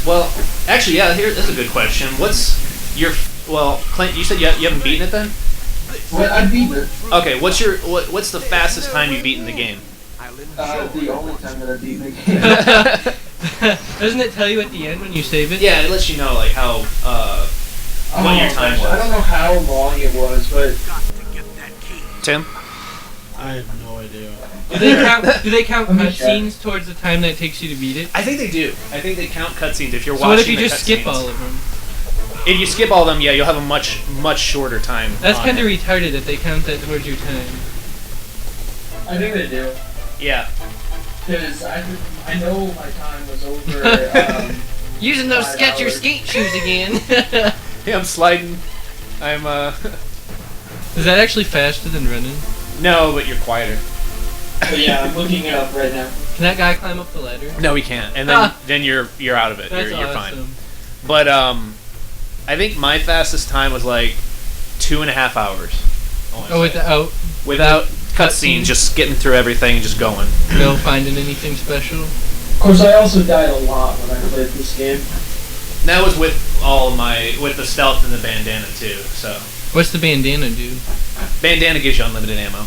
Well, actually, yeah, that's a good question. What's your... Well, Clint, you said you haven't beaten it then? Well, I've beaten it. Okay, what's the fastest time you've beaten the game? The only time that I've beaten the game. Doesn't it tell you at the end when you save it? Yeah, it lets you know, like, how, what your time was. I don't know how long it was, but... Tim? I have no idea. Do they count Let me check. cutscenes towards the time that it takes you to beat it? I think they do. I think they count cutscenes if you're So watching. what if you the just skip cutscenes. all of them? If you skip all of them, yeah, you'll have a much shorter time. That's on kind of it. retarded that they count that towards your time. I think they do. Yeah. Because I know my time was over. Using those 5 Skechers hours. skate shoes again. Yeah, I'm sliding. I'm, Is that actually faster than running? No, but you're quieter. But yeah, I'm looking it up right now. Can that guy climb up the ladder? No, he can't. And then, then you're out of it. That's You're fine. awesome. But, I think my fastest time was like 2.5 hours. Without cutscenes, just getting through everything and just going. No finding anything special? Of course, I also died a lot when I played this game. And that was with with the stealth and the bandana too, so. What's the bandana do? Bandana gives you unlimited ammo.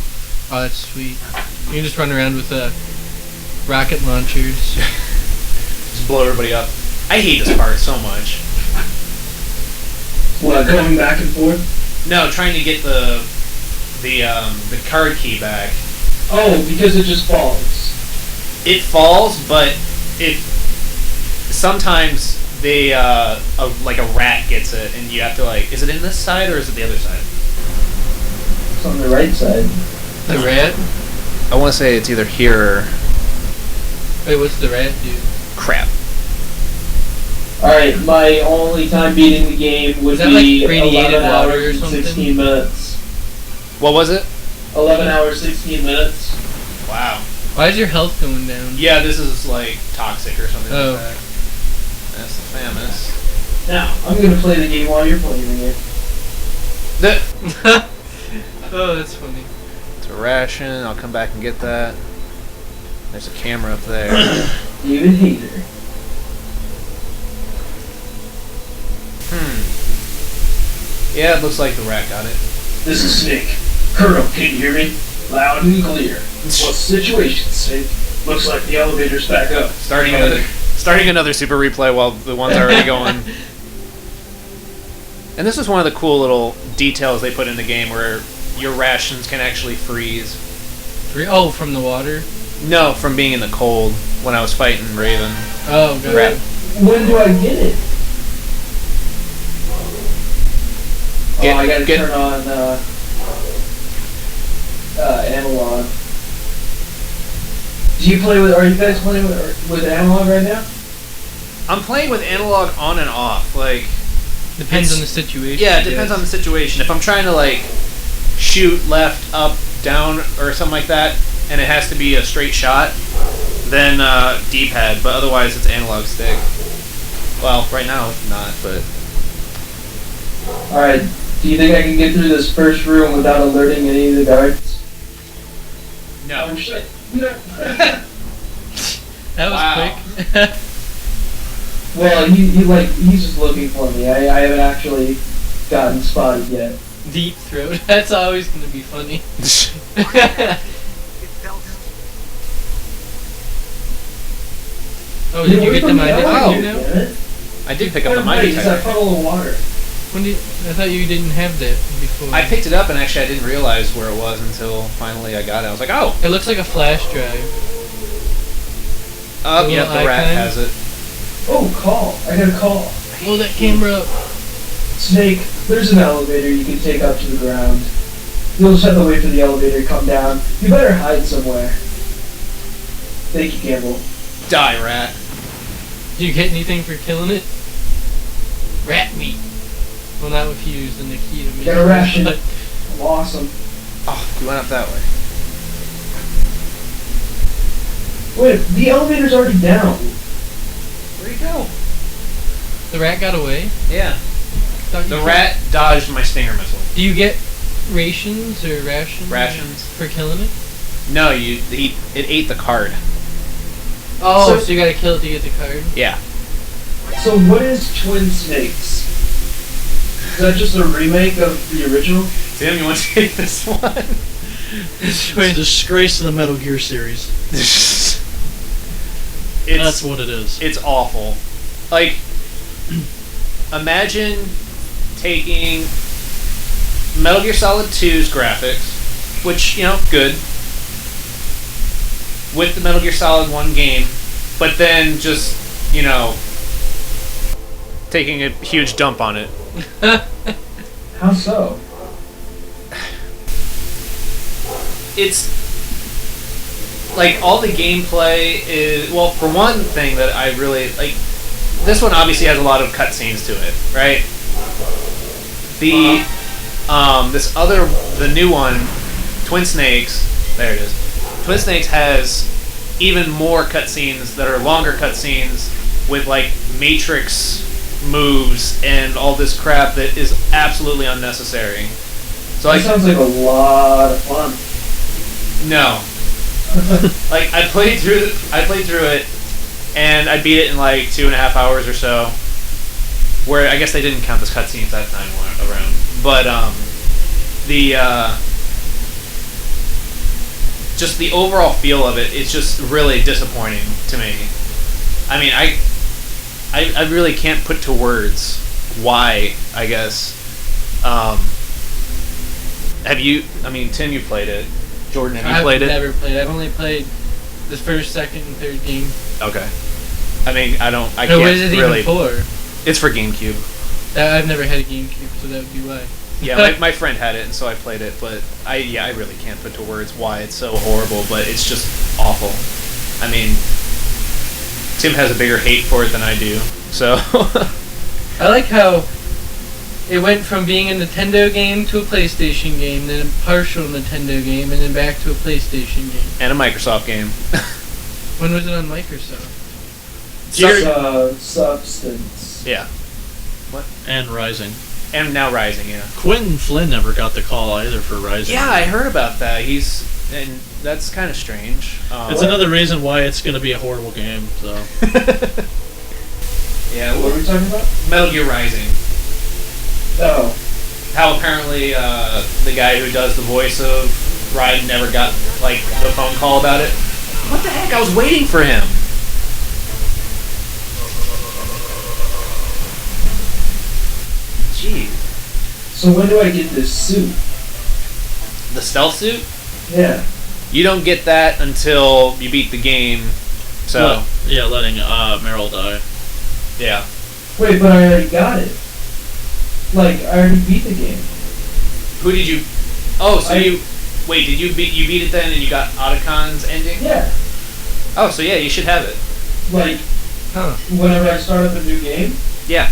Oh, that's sweet. You can just run around with rocket launchers. Just blow everybody up. I hate this part so much. What, going back and forth? No, trying to get the card key back. Oh, because it just falls. It falls, but it sometimes they like a rat gets it, and you have to like. Is it in this side or is it the other side? It's on the right side. The rat? I want to say it's either here or Wait, what's the rat do? crap. Alright, my only time beating the game would Is that be like radiated 11 water or hours and something? 16 minutes. What was it? 11 hours, 16 minutes. Wow. Why is your health going down? Yeah, this is like toxic or something Oh. like that. That's the famous. Now, I'm gonna play the game while you're playing the game. Oh, that's funny. It's a ration. I'll come back and get that. There's a camera up there. You hater. Yeah, it looks like the rat got it. This is Snake. Colonel, can you hear me? Loud and clear. Well, situation's sake, looks like the elevator's back up. Starting another super replay while the one's already going. And this is one of the cool little details they put in the game where your rations can actually freeze. Oh, from the water? No, from being in the cold when I was fighting Raven. Oh, good. Crap. When do I get it? I gotta turn on analog. Are you guys playing with analog right now? I'm playing with analog on and off. Like, depends on the situation. Yeah, it depends on the situation. If I'm trying to like shoot left, up, down, or something like that, and it has to be a straight shot, then D-pad. But otherwise, it's analog stick. Well, right now it's not, but. All right. Do you think I can get through this first room without alerting any of the guards? No. Oh shit! No. That was quick. Well, he's just looking for me. I haven't actually gotten spotted yet. Deep throat. That's always gonna be funny. Oh, did you get the mine detector now? I did pick up the mine detector. That puddle of water. I thought you didn't have that before. I picked it up and actually I didn't realize where it was until finally I got it. I was like, oh! It looks like a flash drive. Oh, yeah, the rat has it. Oh, call. I got a call. Blow that camera up. Snake, there's an elevator you can take up to the ground. You'll just have to wait for the elevator to come down. You better hide somewhere. Thank you, Campbell. Die, rat. Do you get anything for killing it? Rat meat. Well, not if you use the Nikita meat. Get a ration. Awesome. Oh, you went up that way. Wait, the elevator's already down. Where'd he go? The rat got away? Yeah. The rat dodged my stinger missile. Do you get rations or rations? Rations. For killing it? No, it ate the card. Oh, so you gotta kill it to get the card? Yeah. So what is Twin Snakes? Is that just a remake of the original? Tim, you want to take this one? It's a disgrace to the Metal Gear series. That's what it is. It's awful. Like, imagine taking Metal Gear Solid 2's graphics, which, good, with the Metal Gear Solid 1 game, but then just, taking a huge dump on it. How so? It's like all the gameplay is, well, for one thing that I really like, this one obviously has a lot of cutscenes to it, right? The the new one, Twin Snakes, there it is. Twin Snakes has even more cutscenes that are longer cutscenes with like Matrix moves and all this crap that is absolutely unnecessary. So that sounds like a lot of fun. No. Like I played through it and I beat it in like 2.5 hours or so. Where I guess they didn't count this cutscenes that time around. But just the overall feel of it is just really disappointing to me. I mean, I really can't put to words why, I guess. Have you, Tim, you played it. Jordan, have you played it? I've never played it. I've only played the first, second, and third game. Okay. I can't what is it really... even for? It's for GameCube. I've never had a GameCube, so that would be why. Yeah, my friend had it, and so I played it, but I really can't put to words why it's so horrible, but it's just awful. I mean, Tim has a bigger hate for it than I do, so... I like how it went from being a Nintendo game to a PlayStation game, then a partial Nintendo game, and then back to a PlayStation game. And a Microsoft game. When was it on Microsoft? Substance. Yeah. What? And Rising. And now Rising, yeah. Quentin Flynn never got the call either for Rising. Yeah, I heard about that. And that's kind of strange. It's another reason why it's going to be a horrible game, so... Yeah, what are we talking about? Metal Gear Rising. Oh. How apparently the guy who does the voice of Ryan never got like the phone call about it. What the heck? I was waiting for him. Gee. So when do I get this suit? The stealth suit? Yeah. You don't get that until you beat the game. So Yeah, letting Meryl die. yeah. Wait, but I already got it. Like, I already beat the game. Who did you? Oh, so you wait? Did you beat it then, and you got Otacon's ending? Yeah. Oh, so yeah, you should have it. Like, Huh. whenever I start up a new game? Yeah.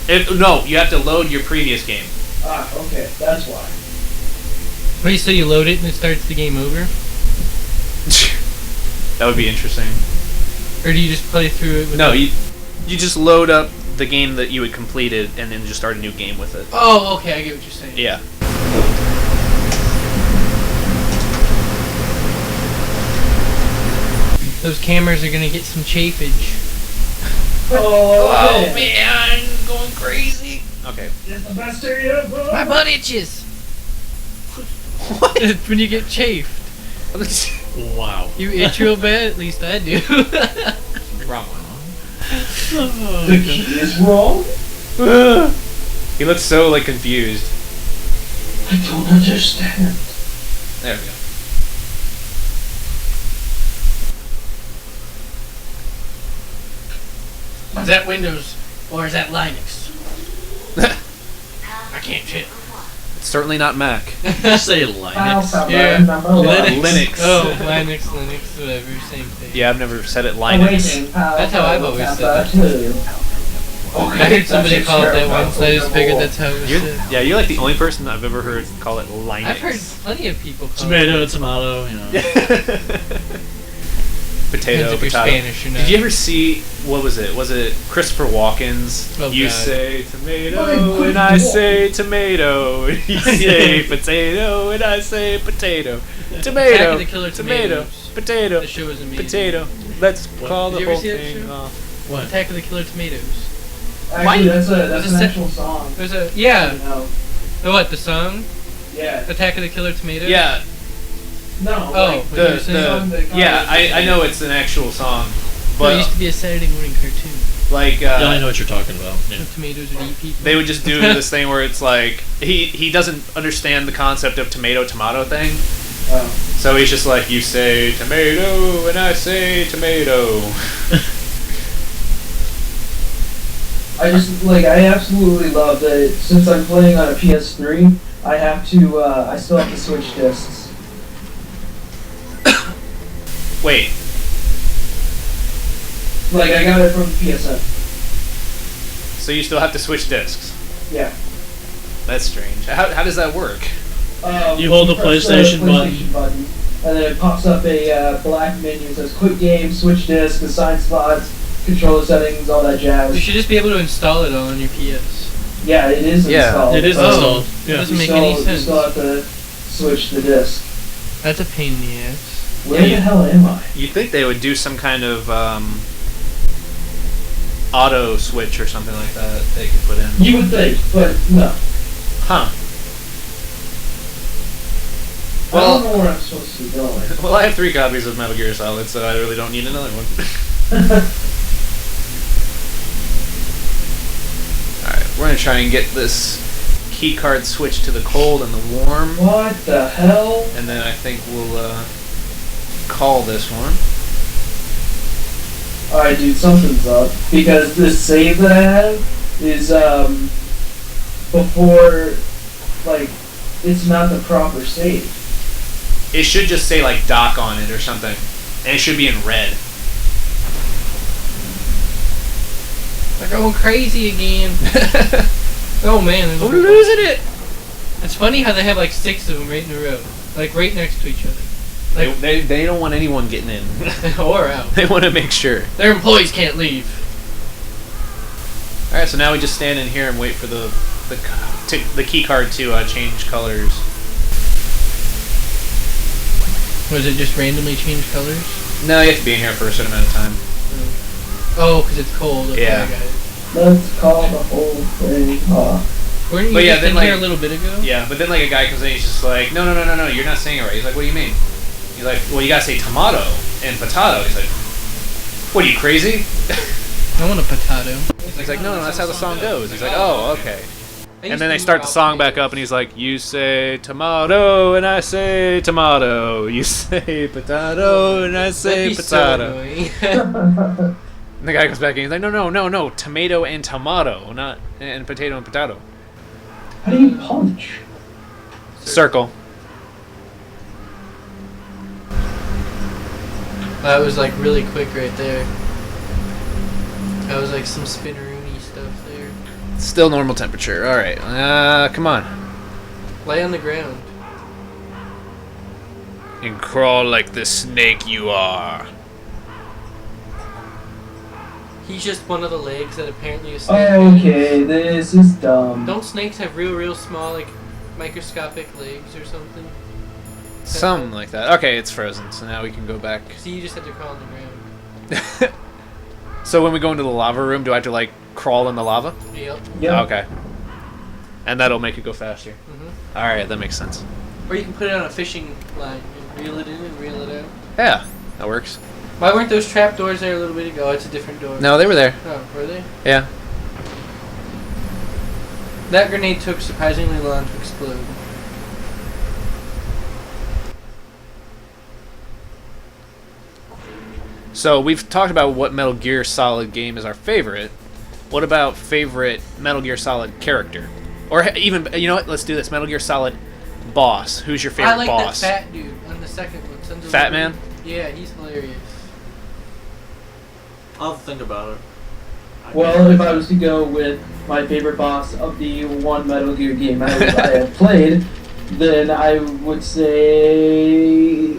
No, you have to load your previous game. Ah, okay, that's why. Wait, so you load it and it starts the game over? That would be interesting. Or do you just play through it with No, you just load up the game that you had completed and then just start a new game with it. Oh, okay, I get what you're saying. Yeah. Those cameras are gonna get some chafage. Oh, man, going crazy. Okay. It's the best area ever. My butt itches. When you get chafed. Wow. You itch real bad? At least I do. Wrong The key is wrong? one. He looks so like confused. I don't understand. There we go. Is that Windows or is that Linux? I can't tell. It's certainly not Mac. Say Linux. Yeah. Linux. Oh, Linux, whatever, same thing. Yeah, I've never said it Linux. That's how I've always said it. I heard somebody call it that once, I just figured that's how it was said. Yeah, you're like the only person I've ever heard call it Linux. I've heard plenty of people call Tomato, you know. Potato, Depends if you're potato. Spanish or not. Did you ever see, what was it? Was it Christopher Walken's? Oh, You God. say tomato and I say tomato. You say potato and I say potato. Attack Tomato, of the Killer tomato, Tomatoes. potato, The show was amazing. potato. Let's call Did the you ever whole see that thing show? off. What? Attack of the Killer Tomatoes. Actually, that's There's an a actual song. There's a yeah. No. The what? The song? Yeah. Attack of the Killer Tomatoes. Yeah, No. Oh, like, what you were saying? yeah. I know it's an actual song, But it but used to be a Saturday morning cartoon. like Yeah, I know what you're talking about. Yeah. The tomatoes would eat people. they would just do this thing where it's like he doesn't understand the concept of tomato thing. Oh. So he's just like, you say tomato and I say tomato. I absolutely love that since I'm playing on a PS3, I still have to switch discs. Wait, Like, I got it from PSN. so you still have to switch discs? Yeah. That's strange. How does that work? You hold the press PlayStation button, and then it pops up a black menu that says Quick Game, Switch Disc, Assign Slots, Controller Settings, all that You jazz. should just be able to install it all on your PS. Yeah, it is Yeah, installed. It is but installed. It Yeah. doesn't make you any still- sense. You still have to switch the disc. That's a pain in the ass. Where the hell am I? You'd think they would do some kind of auto switch or something like that they could put in. You would think, but no. Huh. I don't Well, know where I'm supposed to be going. well, I have 3 copies of Metal Gear Solid, so I really don't need another one. Alright, we're gonna try and get this key card switched to the cold and the warm, What the hell? and then I think we'll call this one. Alright, dude, something's up. Because this save that I have is, before, like, it's not the proper save. It should just say like dock on it or something, and it should be in red. They're going crazy again. Oh man, there's a We're whole bunch. losing it. It's funny how they have like 6 of them right in a row, like right next to each other. Like They don't want anyone getting in. or out. They want to make sure. Their employees can't leave. All right, so now we just stand in here and wait for the key card to change colors. Was it just randomly change colors? No, you have to be in here for a certain amount of time. Oh, because it's cold. Okay, Yeah. I got it. Let's call the whole thing off. Weren't you But yeah, just then, in like- here a little bit ago? Yeah, but then like a guy comes in, he's just like, no, you're not saying it right. He's like, what do you mean? He's like, well, you gotta say tomato and potato. He's like, what are you crazy? I want a potato. He's like, no, that's how the song goes. He's like, oh, okay. And then they start the song back up, and he's like, you say tomato, and I say tomato. You say potato, and I say That'd be so potato. annoying. And the guy comes back, and he's like, no, tomato and tomato, not and potato and potato. How do you punch? Circle. That was like really quick right there. That was like some spinneroony stuff there. Still normal temperature. All right. Come on. Lay on the ground. And crawl like the snake you are. He's just one of the legs that apparently a snake has. Okay, this is dumb. Don't snakes have real small, like, microscopic legs or something? Something like that. Okay, it's frozen, so now we can go back. See, you just had to crawl on the ground. So when we go into the lava room, do I have to, like, crawl in the lava? Yep. Yeah. Okay. And that'll make it go faster. Mm-hmm. Alright, that makes sense. Or you can put it on a fishing line and reel it in and reel it out. Yeah, that works. Why weren't those trap doors there a little bit ago? It's a different door. No, they were there. Oh, were they? Yeah. That grenade took surprisingly long to explode. So we've talked about what Metal Gear Solid game is our favorite. What about favorite Metal Gear Solid character? Or even, you know what? Let's do this. Metal Gear Solid boss. Who's your favorite I like boss? that fat dude on the second one. Sons of Fat Liberty. Man? Yeah, he's hilarious. I'll think about it. Well, if I was to go with my favorite boss of the one Metal Gear game I have played, then I would say...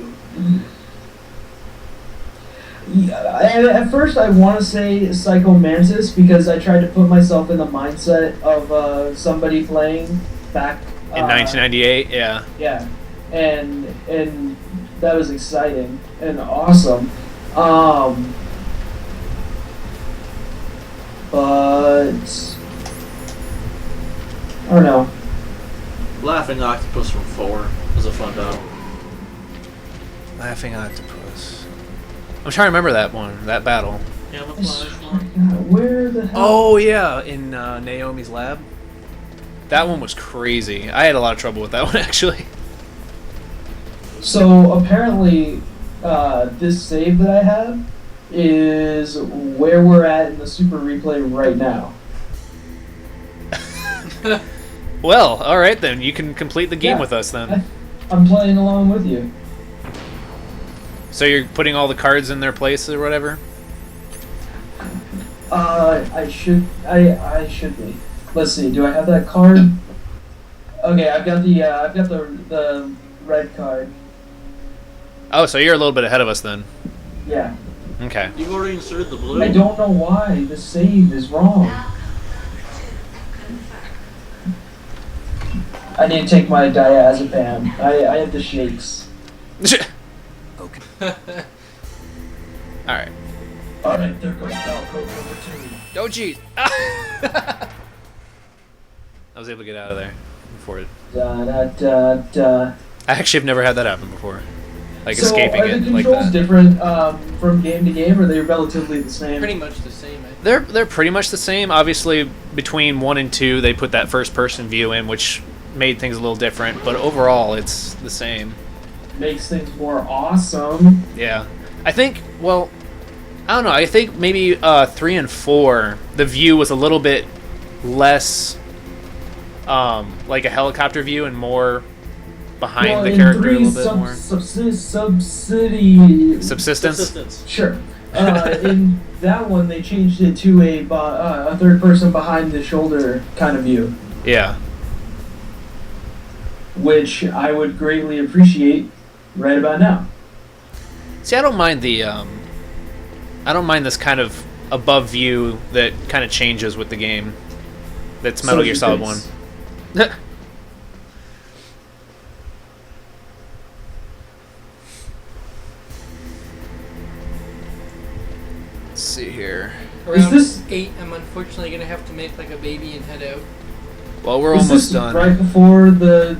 Yeah, at first I want to say Psycho Mantis because I tried to put myself in the mindset of somebody playing back... In 1998, yeah. Yeah, and that was exciting and awesome. But I don't know. Laughing Octopus from 4 was a fun battle. Laughing Octopus. I'm trying to remember that one, that battle. Camouflage one. Where the hell? Oh, yeah, in Naomi's lab. That one was crazy. I had a lot of trouble with that one, actually. So apparently, this save that I have is where we're at in the Super Replay right now. Well, alright then. You can complete the game Yeah. with us then. I'm playing along with you. So you're putting all the cards in their place or whatever? I should be. Let's see. Do I have that card? Okay, I've got the red card. Oh, so you're a little bit ahead of us then. Yeah. Okay. You've already inserted the blue. I don't know why the save is wrong. I need to take my diazepam. I have the shakes. Alright. Alright, there goes Falco number 2. Oh, jeez. I was able to get out of there before it. Da da da da. I actually have never had that happen before. Like So escaping are the it like controls that. different from game to game, or are they relatively the same? Pretty much the same, I think. They're pretty much the same. Obviously, between 1 and 2, they put that first-person view in, which made things a little different. But overall, it's the same. Makes things more awesome. Yeah. I think, well, I don't know. I think maybe 3 and 4, the view was a little bit less like a helicopter view and more behind the in character a 3, little bit more. Subsistence? Sure. In that one, they changed it to a third person behind the shoulder kind of view, Yeah. which I would greatly appreciate right about now. See, I don't mind the I don't mind this kind of above view that kind of changes with the game. That's Metal Gear Solid 1. Let's see here. Is Around this- 8, I'm unfortunately going to have to make like a baby and head out. Well, we're Is almost this done. right before the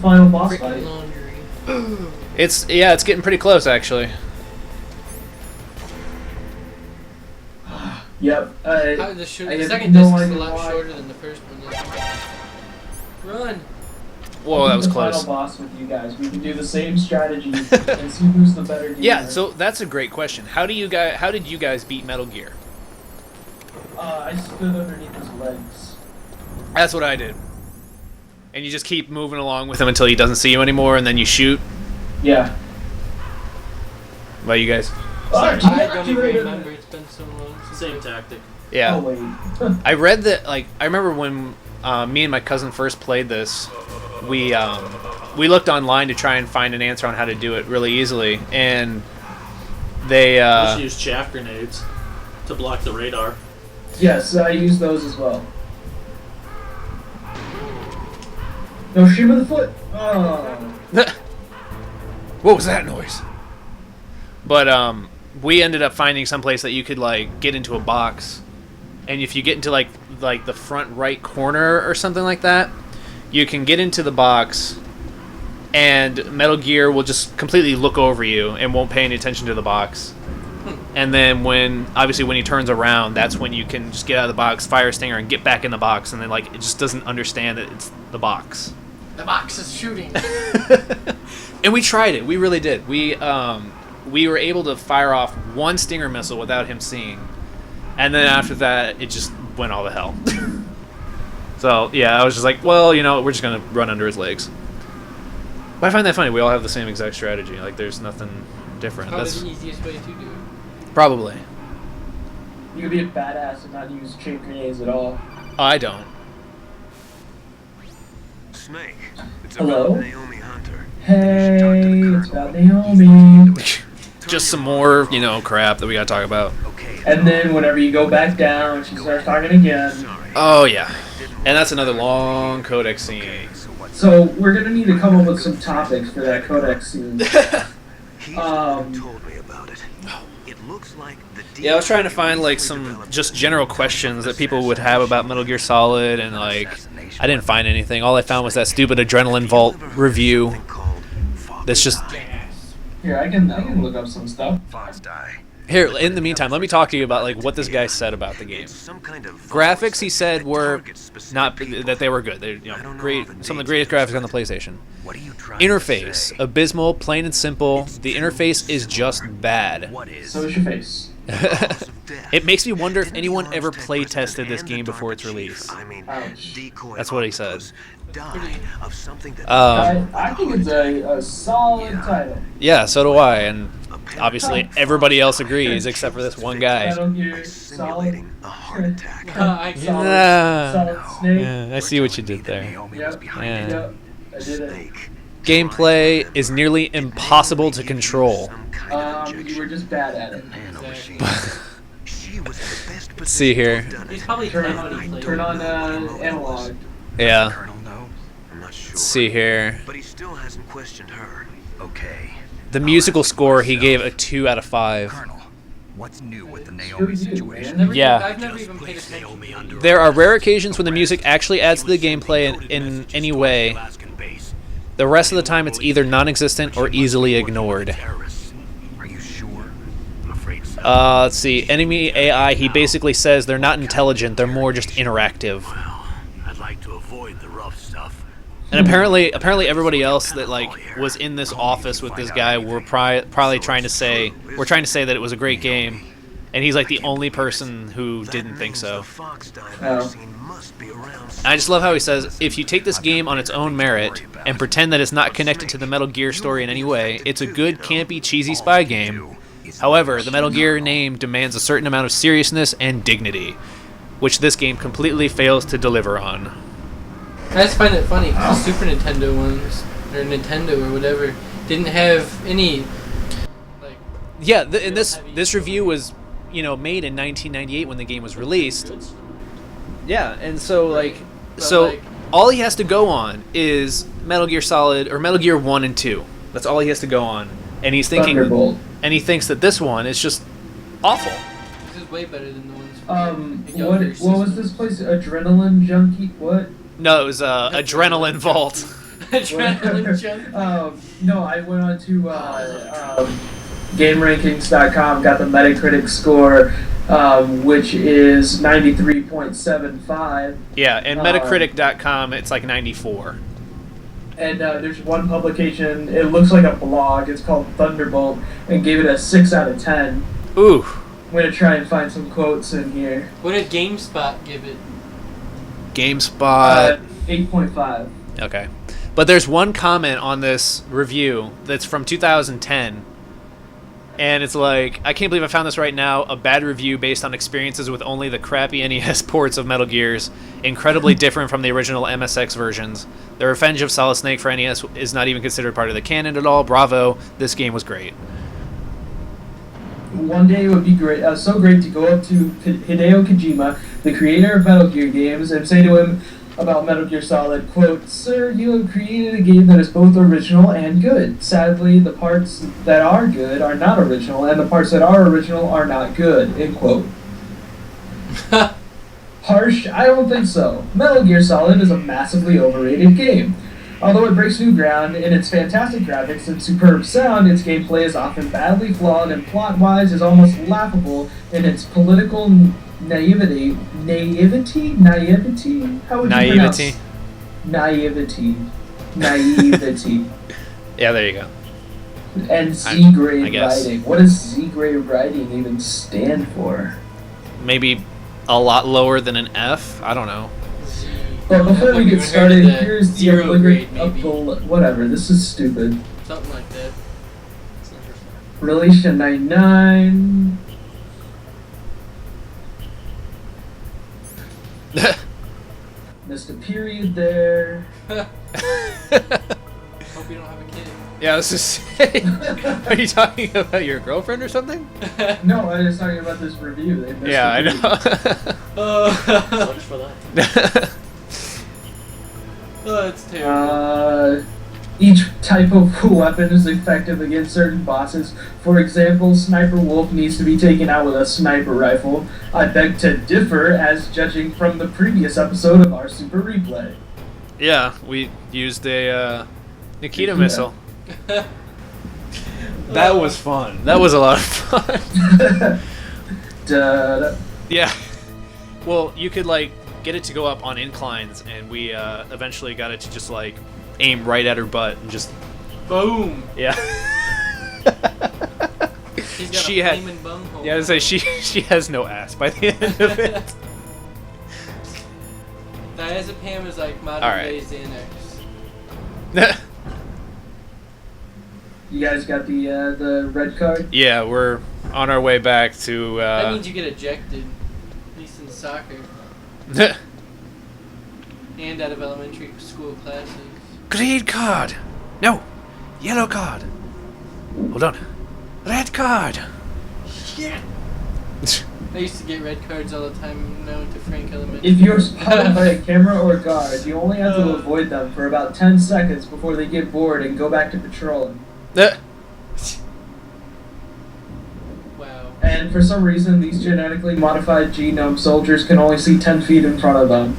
final boss Freaking fight? laundry. It's getting pretty close actually. Yep. How the I the have second no disc is a idea lot why. shorter than the first one. Run! Whoa, that was the close. final boss with you guys. We can do the same strategy and see who's the better gamer. Yeah, so that's a great question. How did you guys beat Metal Gear? I stood underneath his legs. That's what I did. And you just keep moving along with him until he doesn't see you anymore, and then you shoot. Yeah. What about you guys? I don't even remember. It's been so long. Same tactic. Yeah. Oh wait. I read that, like, I remember when me and my cousin first played this, we looked online to try and find an answer on how to do it really easily, and they Just use chaff grenades to block the radar. Yes, I use those as well. No shim of the foot. Oh. What was that noise? But we ended up finding someplace that you could like get into a box, and if you get into like the front right corner or something like that, you can get into the box, and Metal Gear will just completely look over you and won't pay any attention to the box. And then when he turns around, that's when you can just get out of the box, fire a stinger, and get back in the box, and then like it just doesn't understand that it's the box. The box is shooting. And we tried it. We really did. We were able to fire off one stinger missile without him seeing, and then after that, it just went all to hell. So yeah, I was just like, well, we're just gonna run under his legs. But I find that funny. We all have the same exact strategy. Like, there's nothing different. Probably That's the easiest way to do it. probably. You could be a badass and not use chain grenades at all. Oh, I don't. Snake. It's Hello? about Naomi Hunter. Hey, Colonel. it's about Naomi. Just some more, crap that we gotta talk about. Okay. And then whenever you go back down, she starts talking again. Sorry. Oh yeah, and that's another long codex scene. Okay, so what's So we're gonna need to come up with some topics for that codex scene. He's the one who told me about it. It looks like the Yeah, I was trying to find like some just general questions that people would have about Metal Gear Solid, and like I didn't find anything. All I found was that stupid Adrenaline Vault review. That's just Here, I can look up some stuff. Fox die. here. In the meantime, let me talk to you about like what this guy said about the game. Some kind of Graphics, he said, were not that they were good. They're great, some of the greatest graphics on the PlayStation. What are you trying Interface, to say? abysmal, plain and simple. The interface is just bad. What is So is your face. It makes me wonder if anyone ever play tested this game before its release. I mean, Ouch. decoy That's what he said. die of something that I think it's a solid title. Yeah, so do I, and obviously everybody else agrees except for this one guy. Metal Gear Solid. simulating a heart attack. I Solid, Nah. solid Snake. Yeah, I see what you did there. Naomi Yep. was behind Yeah. it. Yep, I did it. Snake. Gameplay is nearly impossible to control. Some kind of You injection. were just bad at it. Nano machine. She was in the best Let's see here. position to have done He's it. probably Turn 10 when he on, played. turn on analog. Yeah, Colonel, no. I'm not sure. let's see here. But he still hasn't questioned her. Okay. The musical score he gave a 2 out of 5. Colonel, what's new with the Screw Naomi you, situation? man. Yeah. I've never even paid attention. There are rare occasions when the music actually adds to the gameplay in any way. The rest of the time it's either non-existent or easily ignored. Are you sure? I'm afraid so. Let's see. Enemy AI, he basically says they're not intelligent, they're more just interactive. I'd like to avoid the rough stuff. And apparently everybody else that like was in this office with this guy were probably trying to say that it was a great game, and he's like the only person who didn't think so. Oh. I just love how he says, if you take this game on its own merit and pretend that it's not connected to the Metal Gear story in any way, it's a good, campy, cheesy spy game. However, the Metal Gear name demands a certain amount of seriousness and dignity, which this game completely fails to deliver on. I just find it funny because the Super Nintendo ones, or Nintendo or whatever, didn't have any. Like, Yeah, and this review was, made in 1998 when the game was released. Yeah, and so But, all he has to go on is Metal Gear Solid or Metal Gear 1 and 2. That's all he has to go on. And he's thinking Thunderbolt. and he thinks that this one is just awful. this is way better than the ones. From the What younger was this place? Adrenaline Junkie? What? No, it was Adrenaline Vault. Adrenaline jump. No, I went on to GameRankings.com, got the Metacritic score, which is 93.75. Yeah, and Metacritic.com, it's like 94. And there's one publication, it looks like a blog, it's called Thunderbolt, and gave it a 6 out of 10. Ooh. I'm going to try and find some quotes in here. What did GameSpot give it? GameSpot. 8.5. Okay. But there's one comment on this review that's from 2010. And it's like, I can't believe I found this right now. A bad review based on experiences with only the crappy NES ports of Metal Gears. Incredibly different from the original MSX versions. The Revenge of Solid Snake for NES is not even considered part of the canon at all. Bravo. This game was great. One day it would be great, so great to go up to Hideo Kojima, the creator of Metal Gear games, and say to him about Metal Gear Solid, quote, "Sir, you have created a game that is both original and good. Sadly, the parts that are good are not original, and the parts that are original are not good," end quote. Harsh? I don't think so. Metal Gear Solid is a massively overrated game. Although it breaks new ground in its fantastic graphics and superb sound, its gameplay is often badly flawed and plot-wise is almost laughable in its political naivety? How would you pronounce? Naivety. Yeah, there you go. And Z-grade I guess. writing. What does Z-grade writing even stand for? Maybe a lot lower than an F? I don't know. Well, before we get started, here's the zero grade, maybe. whatever. This is stupid. Something like that. Released in '99. Missed a period there. Hope you don't have a kid. Yeah, I was just saying. Are you talking about your girlfriend or something? No, I was talking about this review. They missed Yeah, a I period. know. Sucks for that. Oh, it's terrible. Each type of weapon is effective against certain bosses. For example, Sniper Wolf needs to be taken out with a sniper rifle. I beg to differ, as judging from the previous episode of our Super Replay. Yeah, we used a Nikita missile. That was fun. That was a lot of fun. Duh. Yeah. Well, you could like get it to go up on inclines, and we eventually got it to just like aim right at her butt and just Boom. yeah. She's got She a had- flaming bunghole. Yeah, I was say she has no ass by the end of it. Diazepam is like modern Alright. day Xanax. You guys got the red card? Yeah, we're on our way back to. That means you get ejected, at least in soccer, and out of elementary school classes. Green card. No, yellow card. Hold on. Red card. Yeah. I used to get red cards all the time when I went to Frank Elementary. If you're spotted by a camera or guard, you only have to avoid them for about 10 seconds before they get bored and go back to patrolling. Wow. And for some reason, these genetically modified genome soldiers can only see 10 feet in front of them.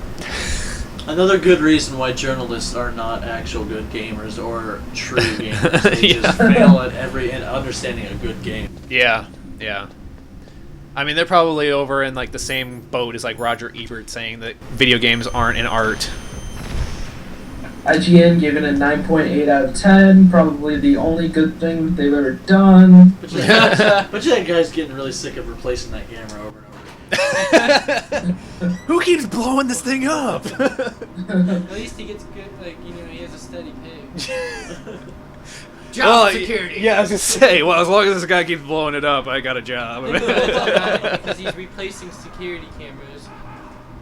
Another good reason why journalists are not actual good gamers or true gamers. They just fail at in understanding a good game. Yeah, yeah. I mean, they're probably over in like the same boat as like Roger Ebert saying that video games aren't an art. IGN gave it a 9.8 out of 10, probably the only good thing that they've ever done. But that guy's getting really sick of replacing that camera over and over again. Who keeps blowing this thing up? At least he gets good, like, you know, he has a steady pay. Job security. Yeah, I was gonna say. Well, as long as this guy keeps blowing it up, I got a job. Because he's replacing security cameras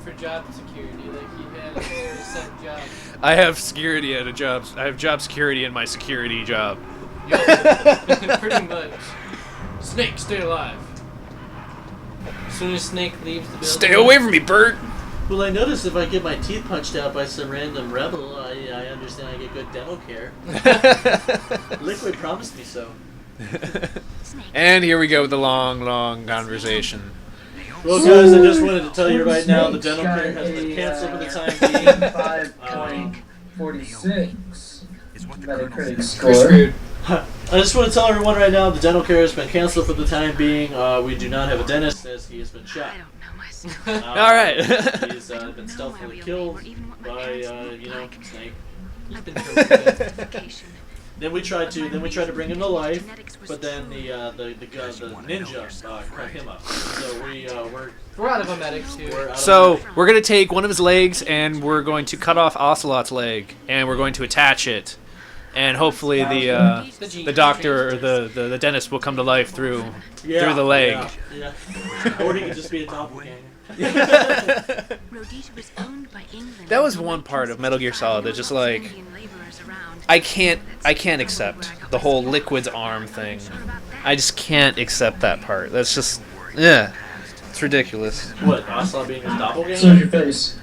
for job security. Like, he had a set job. I have security at a job. I have job security in my security job. Pretty much. Snake, stay alive. As soon as Snake leaves the building. Stay away from me, Bert. Well, I noticed if I get my teeth punched out by some random rebel, I understand I get good dental care. Liquid promised me so. And here we go with the long, long conversation. Well, guys, I just wanted to tell you right now the dental care has been canceled for the time being. 5.46 Is what the Metacritic colonel said. score. I just want to tell everyone right now the dental care has been canceled for the time being. We do not have a dentist as he has been shot. All right. He's been stealthily killed by, Snake. Then we tried to bring him to life, but then the ninja cut him up. So We're out of a medic too. So we're gonna take one of his legs and we're going to cut off Ocelot's leg and we're going to attach it, and hopefully the doctor or the dentist will come to life through the leg. Yeah. Or he could just be a doppelganger. That was one part of Metal Gear Solid that just like I can't accept the whole Liquid's arm thing. I just can't accept that part. That's just it's ridiculous. What, Ocelot being a doppelganger? So your face.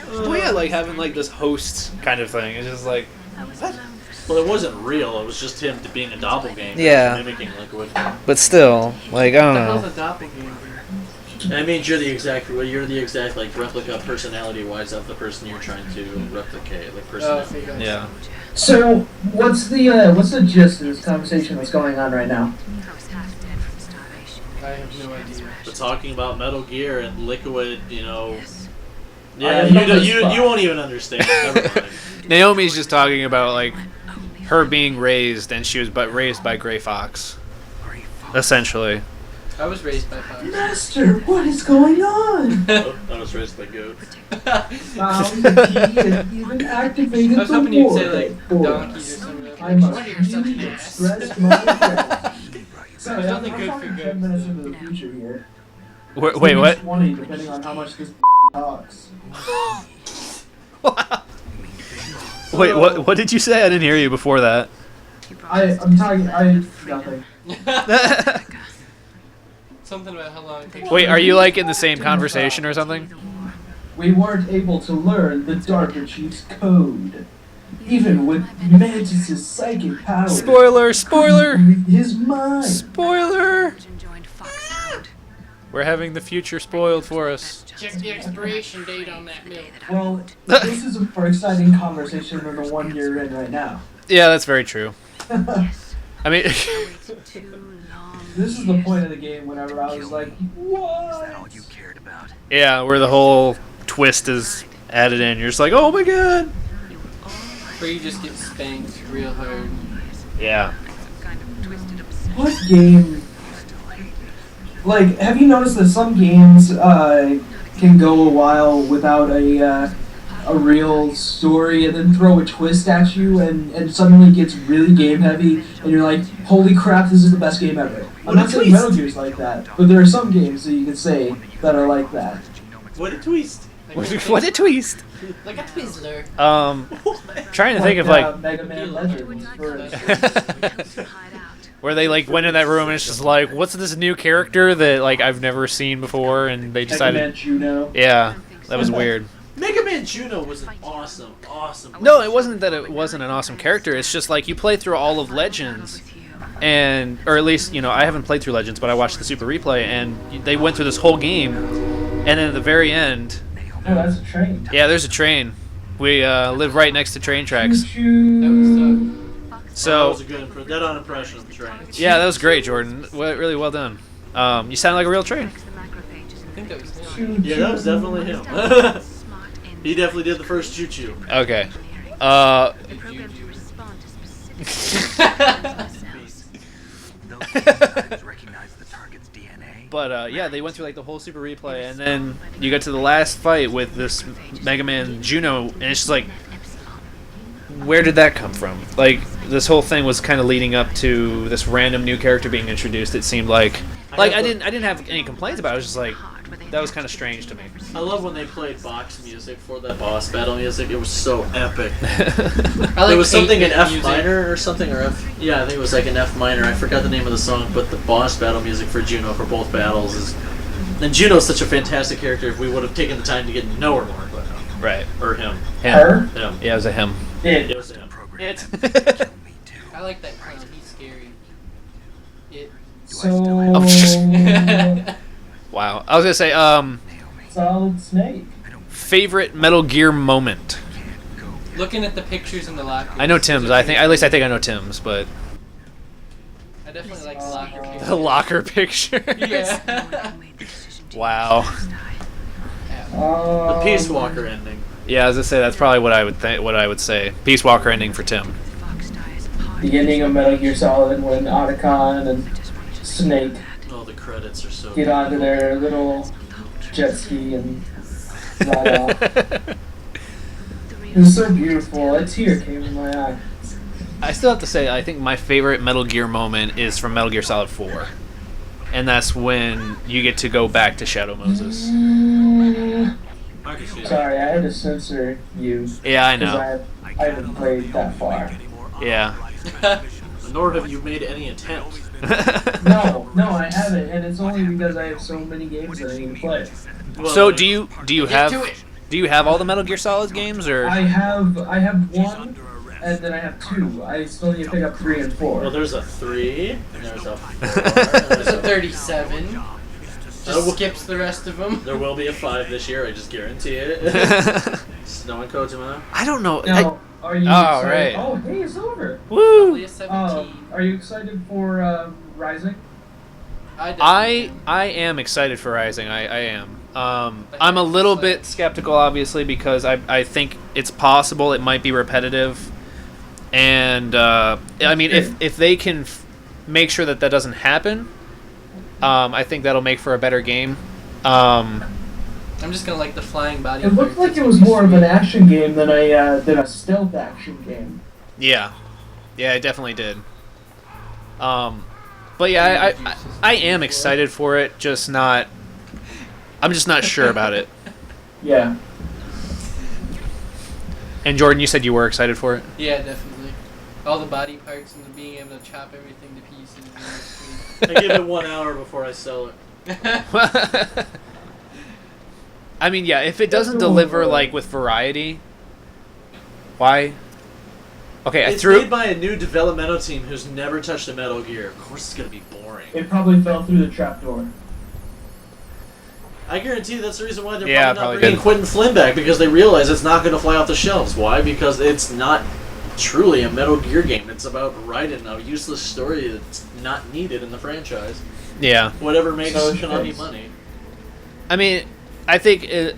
Well, yeah, like having like this host kind of thing. It's just like what? Well, it wasn't real. It was just him being a doppelganger. Yeah. Mimicking Liquid. But still, like I don't know. a doppelganger? That means you're the exact like replica personality-wise of the person you're trying to replicate, like personality. Yeah. So what's the gist of this conversation that's going on right now? I have no idea. We're talking about Metal Gear and Liquid, Yeah, I have you won't even understand. Never mind. Naomi's just talking about like her being raised, and she was raised by Gray Fox, essentially. I was raised by Fox. Master, what is going on? I was raised by goat. Found the key and even activated I was the hoping you'd say warhead like for donkeys or us. something. I must really express my regret. There's nothing good for talking good. 10 minutes into the future here. Wait, Maybe what? 20, depending on how much this talks. Wait, what did you say? I didn't hear you before that. Nothing. Something about how long it takes. Wait, are you like in the same conversation or something? We weren't able to learn the Darker Chief's code. Even with Mantis' psychic powers. Spoiler! couldn't read his mind. Spoiler! We're having the future spoiled for us. Check the expiration date on that milk. Well, this is a more exciting conversation than the one you're in right now. Yeah, that's very true. I mean, This is the point of the game whenever I was like, what? yeah, where the whole twist is added in. You're just like, oh my god! Where you just get spanked real hard. Yeah. What game? Like, have you noticed that some games can go a while without a real story and then throw a twist at you and suddenly it gets really game heavy and you're like, holy crap, this is the best game ever. I'm not saying Metal Gear's like that, but there are some games that you can say that are like that. What a twist! What a twist! Like a Twizzler. Trying to think of like Mega Man Legends, for instance. where they like went in that room and it's just like, what's this new character that like I've never seen before, and they Mega decided. Man Juno. Yeah, that was weird. Mega Man Juno was an awesome. No, it wasn't that it wasn't an awesome character. It's just like you play through all of Legends, or at least I haven't played through Legends, but I watched the Super Replay, and they went through this whole game, and then at the very end. Oh, that's a train. Yeah, there's a train. We live right next to train tracks. Choo-choo. That So was a good dead-on impression of the train. yeah, that was great, Jordan. Really well done. You sound like a real train. I think that was him. Choo-choo. Yeah, that was definitely him. He definitely did the first choo-choo. Okay. But yeah, they went through like the whole Super Replay, and then you get to the last fight with this Mega Man Juno, and it's just like, where did that come from? Like, this whole thing was kind of leading up to this random new character being introduced. It seemed like I didn't have any complaints about it. I was just like, that was kind of strange to me. I love when they played box music for that boss battle music. It was so epic. I There was something in F music. minor or something, or F. Yeah, I think it was like an F minor. I forgot the name of the song, but the boss battle music for Juno for both battles is. And Juno's such a fantastic character. If we would have taken the time to get to know her more, but Right. or him. Her? Him. Yeah, it was a him. It was him. It. I like that clown. He's scary. It. So Wow. I was gonna say, Solid Snake. favorite Metal Gear moment. Looking at the pictures in the locker. I know Tim's. I think I think I know Tim's, but I definitely like the locker picture. the locker picture. Yeah. Wow. The Peace Walker ending. Yeah, I was gonna say that's probably what I would think. What I would say. Peace Walker ending for Tim. The ending of Metal Gear Solid when Otacon and Snake Oh, the credits are so get onto their little jet ski and ride off. It was so beautiful. A tear came in my eye. I still have to say, I think my favorite Metal Gear moment is from Metal Gear Solid 4. And that's when you get to go back to Shadow Moses. Sorry, I had to censor you. Yeah, I 'cause know. I haven't played that far. Yeah. Nor have you made any attempt. No, I haven't, and it's only because I have so many games that I need to play. So do you have all the Metal Gear Solid games, or? I have one, and then I have two. I still need to pick up 3 and 4. Well, there's a 3, and there's a 4. There's a 37. Just skips the rest of them. There will be a 5 this year, I just guarantee it. Snow and Kojima. I don't know. Now, are you Oh, excited? right. Oh, hey, it's over. Woo! Probably a 17. Are you excited for Rising? I am excited for Rising. I am. I'm a little bit skeptical, obviously, because I think it's possible it might be repetitive, and I mean, if they can make sure that doesn't happen, I think that'll make for a better game. I'm just gonna like the flying body. It looked like it was more of an action game than a stealth action game. Yeah, it definitely did. But yeah, I am excited for it. I'm just not sure about it. Yeah. And Jordan, you said you were excited for it? Yeah, definitely. All the body parts and being able to chop everything to pieces. I give it 1 hour before I sell it. I mean, yeah, if it doesn't deliver like with variety, why? Okay, It's made by a new developmental team who's never touched a Metal Gear. Of course, it's gonna be boring. It probably fell through the trapdoor. I guarantee that's the reason why they're Yeah, probably probably not bringing did. Quentin Flynn back, because they realize it's not going to fly off the shelves. Why? Because it's not truly a Metal Gear game. It's about writing a useless story that's not needed in the franchise. Yeah. Whatever makes So Konami money. I mean, I think I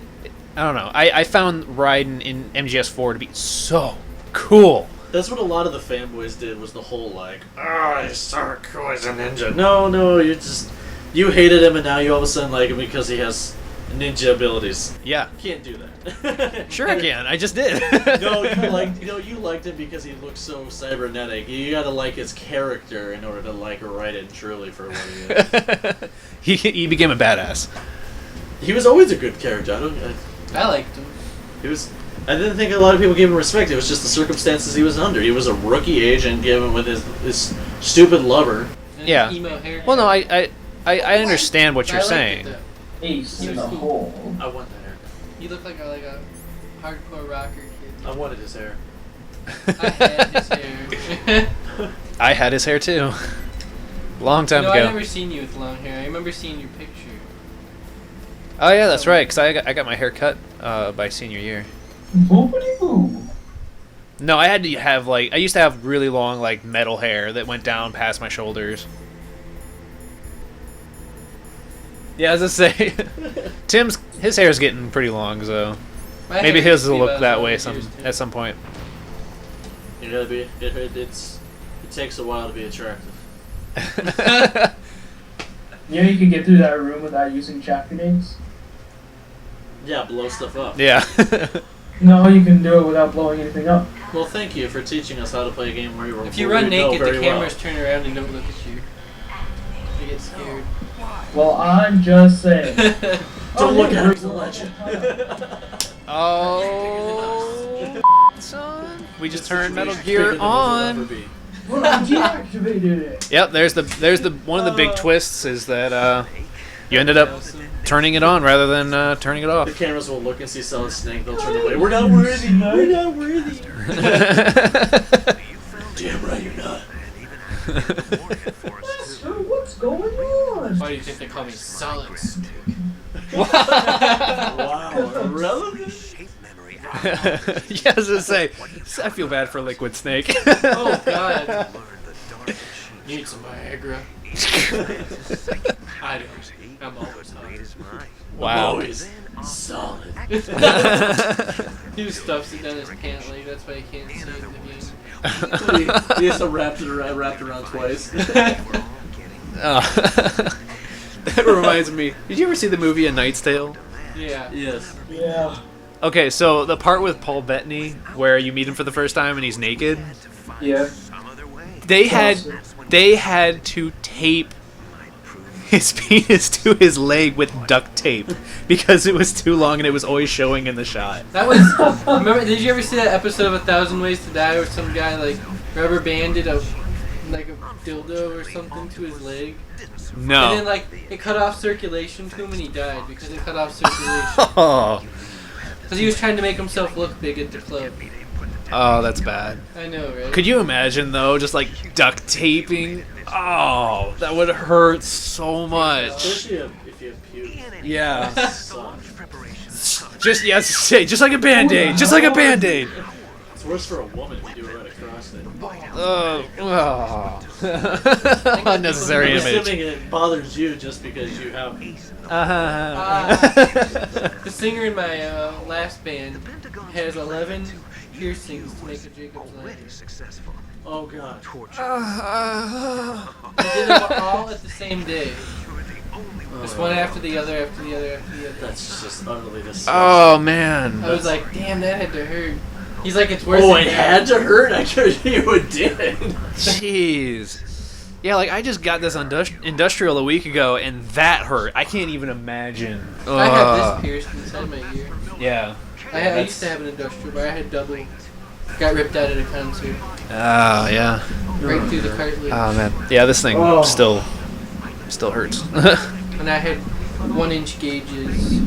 don't know. I found Raiden in MGS4 to be so cool. That's what a lot of the fanboys did, was the whole like, he's so cool as a ninja. No, you hated him and now you all of a sudden like him because he has ninja abilities. Yeah. You can't do that. Sure I can. I just did. No, you liked him because he looks so cybernetic. You gotta like his character in order to like Raiden truly for what he is. he became a badass. He was always a good character. I liked him. I didn't think a lot of people gave him respect. It was just the circumstances he was under. He was a rookie agent given with his stupid lover. And Yeah. Emo hair. Well, no, I understand what you're I liked saying. it, though. Ace He in was the cool. hole. I want that haircut. He looked like a hardcore rocker kid. I wanted his hair. I had his hair. I had his hair too. Long time No, ago. I never seen you with long hair. I remember seeing your picture. Oh yeah, that's right. Cause I got my hair cut by senior year. Boopity boo. No, I had to have I used to have really long metal hair that went down past my shoulders. Yeah, as I say, his hair's getting pretty long, so My maybe hair his used to will be look about that as way long as yours, too. at some point. You gotta be. It takes a while to be attractive. You know you can get through that room without using chaff grenades? Yeah, blow stuff up. Yeah. No, you can do it without blowing anything up. Well, thank you for teaching us how to play a game where If you run naked, the cameras turn around and don't look at you. They get scared. Well, I'm just saying. Don't look hey, at we're- the legend. Oh, son. We just turned Metal Gear on. Well, I deactivated it. Yep, there's the one of the big twists is that you ended up turning it on rather than turning it The off. cameras will look and see Solid Snake. They'll turn away. We're not worthy. We're not worthy. Damn right you're not. What's going on? Why do you think they call me Solid Snake? Wow, irrelevant. Yeah, I was gonna say, I feel bad for Liquid Snake. Oh God. Need some Viagra. I do. I'm always hot. Wow. Always solid. He stuffs it down his pant leg. That's why he can't see it in the game. He has to wrap it around twice. That reminds me. Did you ever see the movie A Knight's Tale? Yeah. Yes. Yeah. Okay, so the part with Paul Bettany where you meet him for the first time and he's naked, Yeah. they had to tape his penis to his leg with duct tape because it was too long and it was always showing in the shot. That was. Remember? Did you ever see that episode of 1,000 Ways to Die where some guy like rubber banded a dildo or something to his leg? No. And then like it cut off circulation to him and he died because it cut off circulation. Oh. Because he was trying to make himself look big at the club. Oh, that's bad. I know, right? Could you imagine though, just like duct taping? Oh, that would hurt so much. Especially if you have pubes. Yeah. Sucks. Just like a band-aid. Just like a band-aid. It's worse for a woman if you do it right across it. Unnecessary I'm image. assuming it bothers you just because you have. The singer in my last band has 11 piercings to make a Jacob's ladder. Oh god. They did them all at the same day. Just one after the other, after the other, after the other. That's just utterly disgusting. Oh man. I was like, damn, that had to hurt. He's like, it's worse. Oh, than it that. had to hurt? I could you it did. Jeez. Yeah, like I just got this industrial a week ago, and that hurt. I can't even imagine. I have this pierced inside my ear. Yeah. I used to have an industrial, but I had double. Got ripped out at a concert. Oh yeah. Right through the cartilage. Oh man. Yeah, this thing still hurts. And I had 1-inch gauges.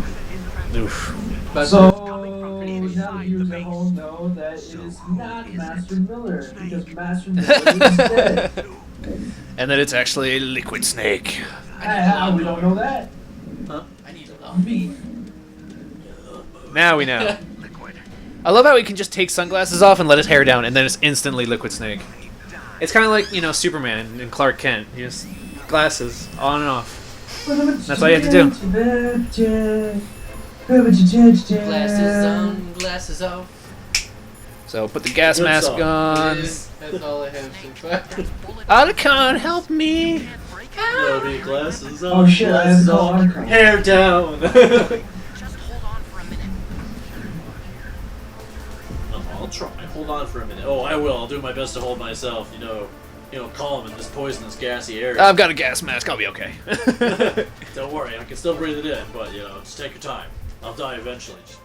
Oof. But So now the viewers at home know that it is not Master Miller because Master Miller is dead. And then it's actually Liquid Snake. We don't know that. I need a lot of beef. Now we know. I love how he can just take sunglasses off and let his hair down, and then it's instantly Liquid Snake. It's kind of like, Superman and Clark Kent. You just glasses on and off. That's all you have to do. Glasses on, glasses off. So put the gas mask on. That's all I have so far. Otacon, help me! There'll be glasses on. Oh shit, I have to call on. Otacon. Hair down. I'll try. Hold on for a minute. Oh, I will. I'll do my best to hold myself. Calm in this poisonous, gassy air. I've got a gas mask. I'll be okay. Don't worry, I can still breathe it in, but just take your time. I'll die eventually. Just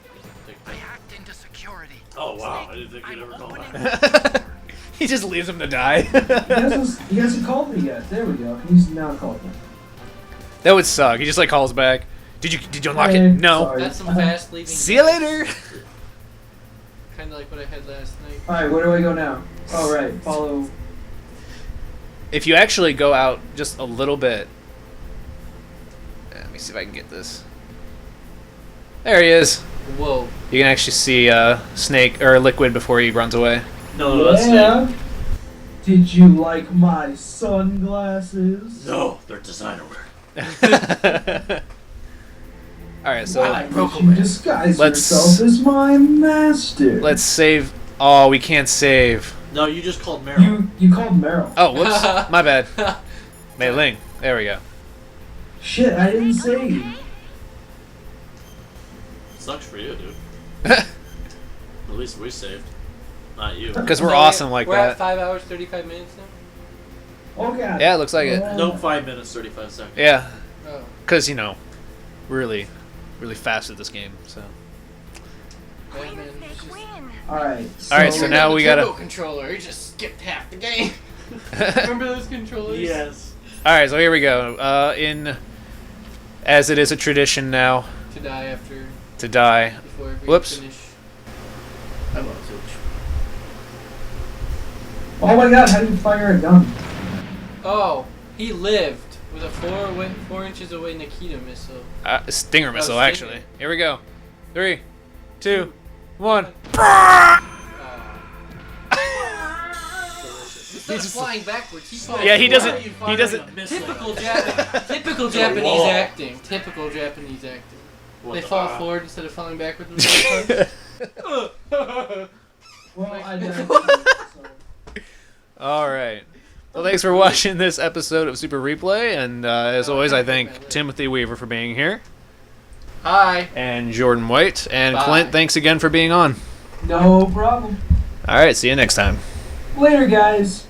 take your time. I hacked into security. Oh wow, I didn't think you'd ever call that. He just leaves him to die. He hasn't called me yet. There we go. He's now called me. That would suck. He just calls back. Did you unlock Hey, it? No. sorry. That's some fast leaving. See you later. Kind of like what I had last night. Alright, where do I go now? Oh right, follow. If you actually go out just a little bit. Let me see if I can get this. There he is. Whoa. You can actually see Snake or Liquid before he runs away. No, that's Yeah. Snake. Did you like my sunglasses? No, they're designer wear. Alright, so Why would you disguise let's- yourself as my master? let's save. Oh, we can't save. No, you just called Meryl. You called Meryl. Oh, whoops. My bad. Mei Ling. There we go. Shit, I didn't say. Sucks for you, dude. At least we saved. Not you. Because we're awesome like We're at that. 5 hours, 35 minutes now? Oh god. Yeah, it looks like it. Nope, 5 minutes, 35 seconds. Yeah. Oh. Because, really fast at this game, so. Batman just... Alright. Alright, so now we Turbo gotta. controller. He just skipped half the game. Remember those controllers? Yes. Alright, so here we go. As it is a tradition now, To die after. to die. Before every Whoops. finish. I'm on Twitch. Oh my god, how do you fire a gun? Oh, he lived. With a 4 inches away Nikita missile. Stinger missile, Stinger. actually. Here we go. 3, 2, 1. He's just flying backwards. Yeah, he doesn't. He doesn't. Typical Japanese acting. Typical Japanese acting. They fall forward instead of falling backwards. Well, I died. All right. Well, thanks for watching this episode of Super Replay, and as always, I thank Timothy Weaver for being here, Hi. and Jordan White, and Bye. Clint. Thanks again for being on. No problem. All right. See you next time. Later, guys.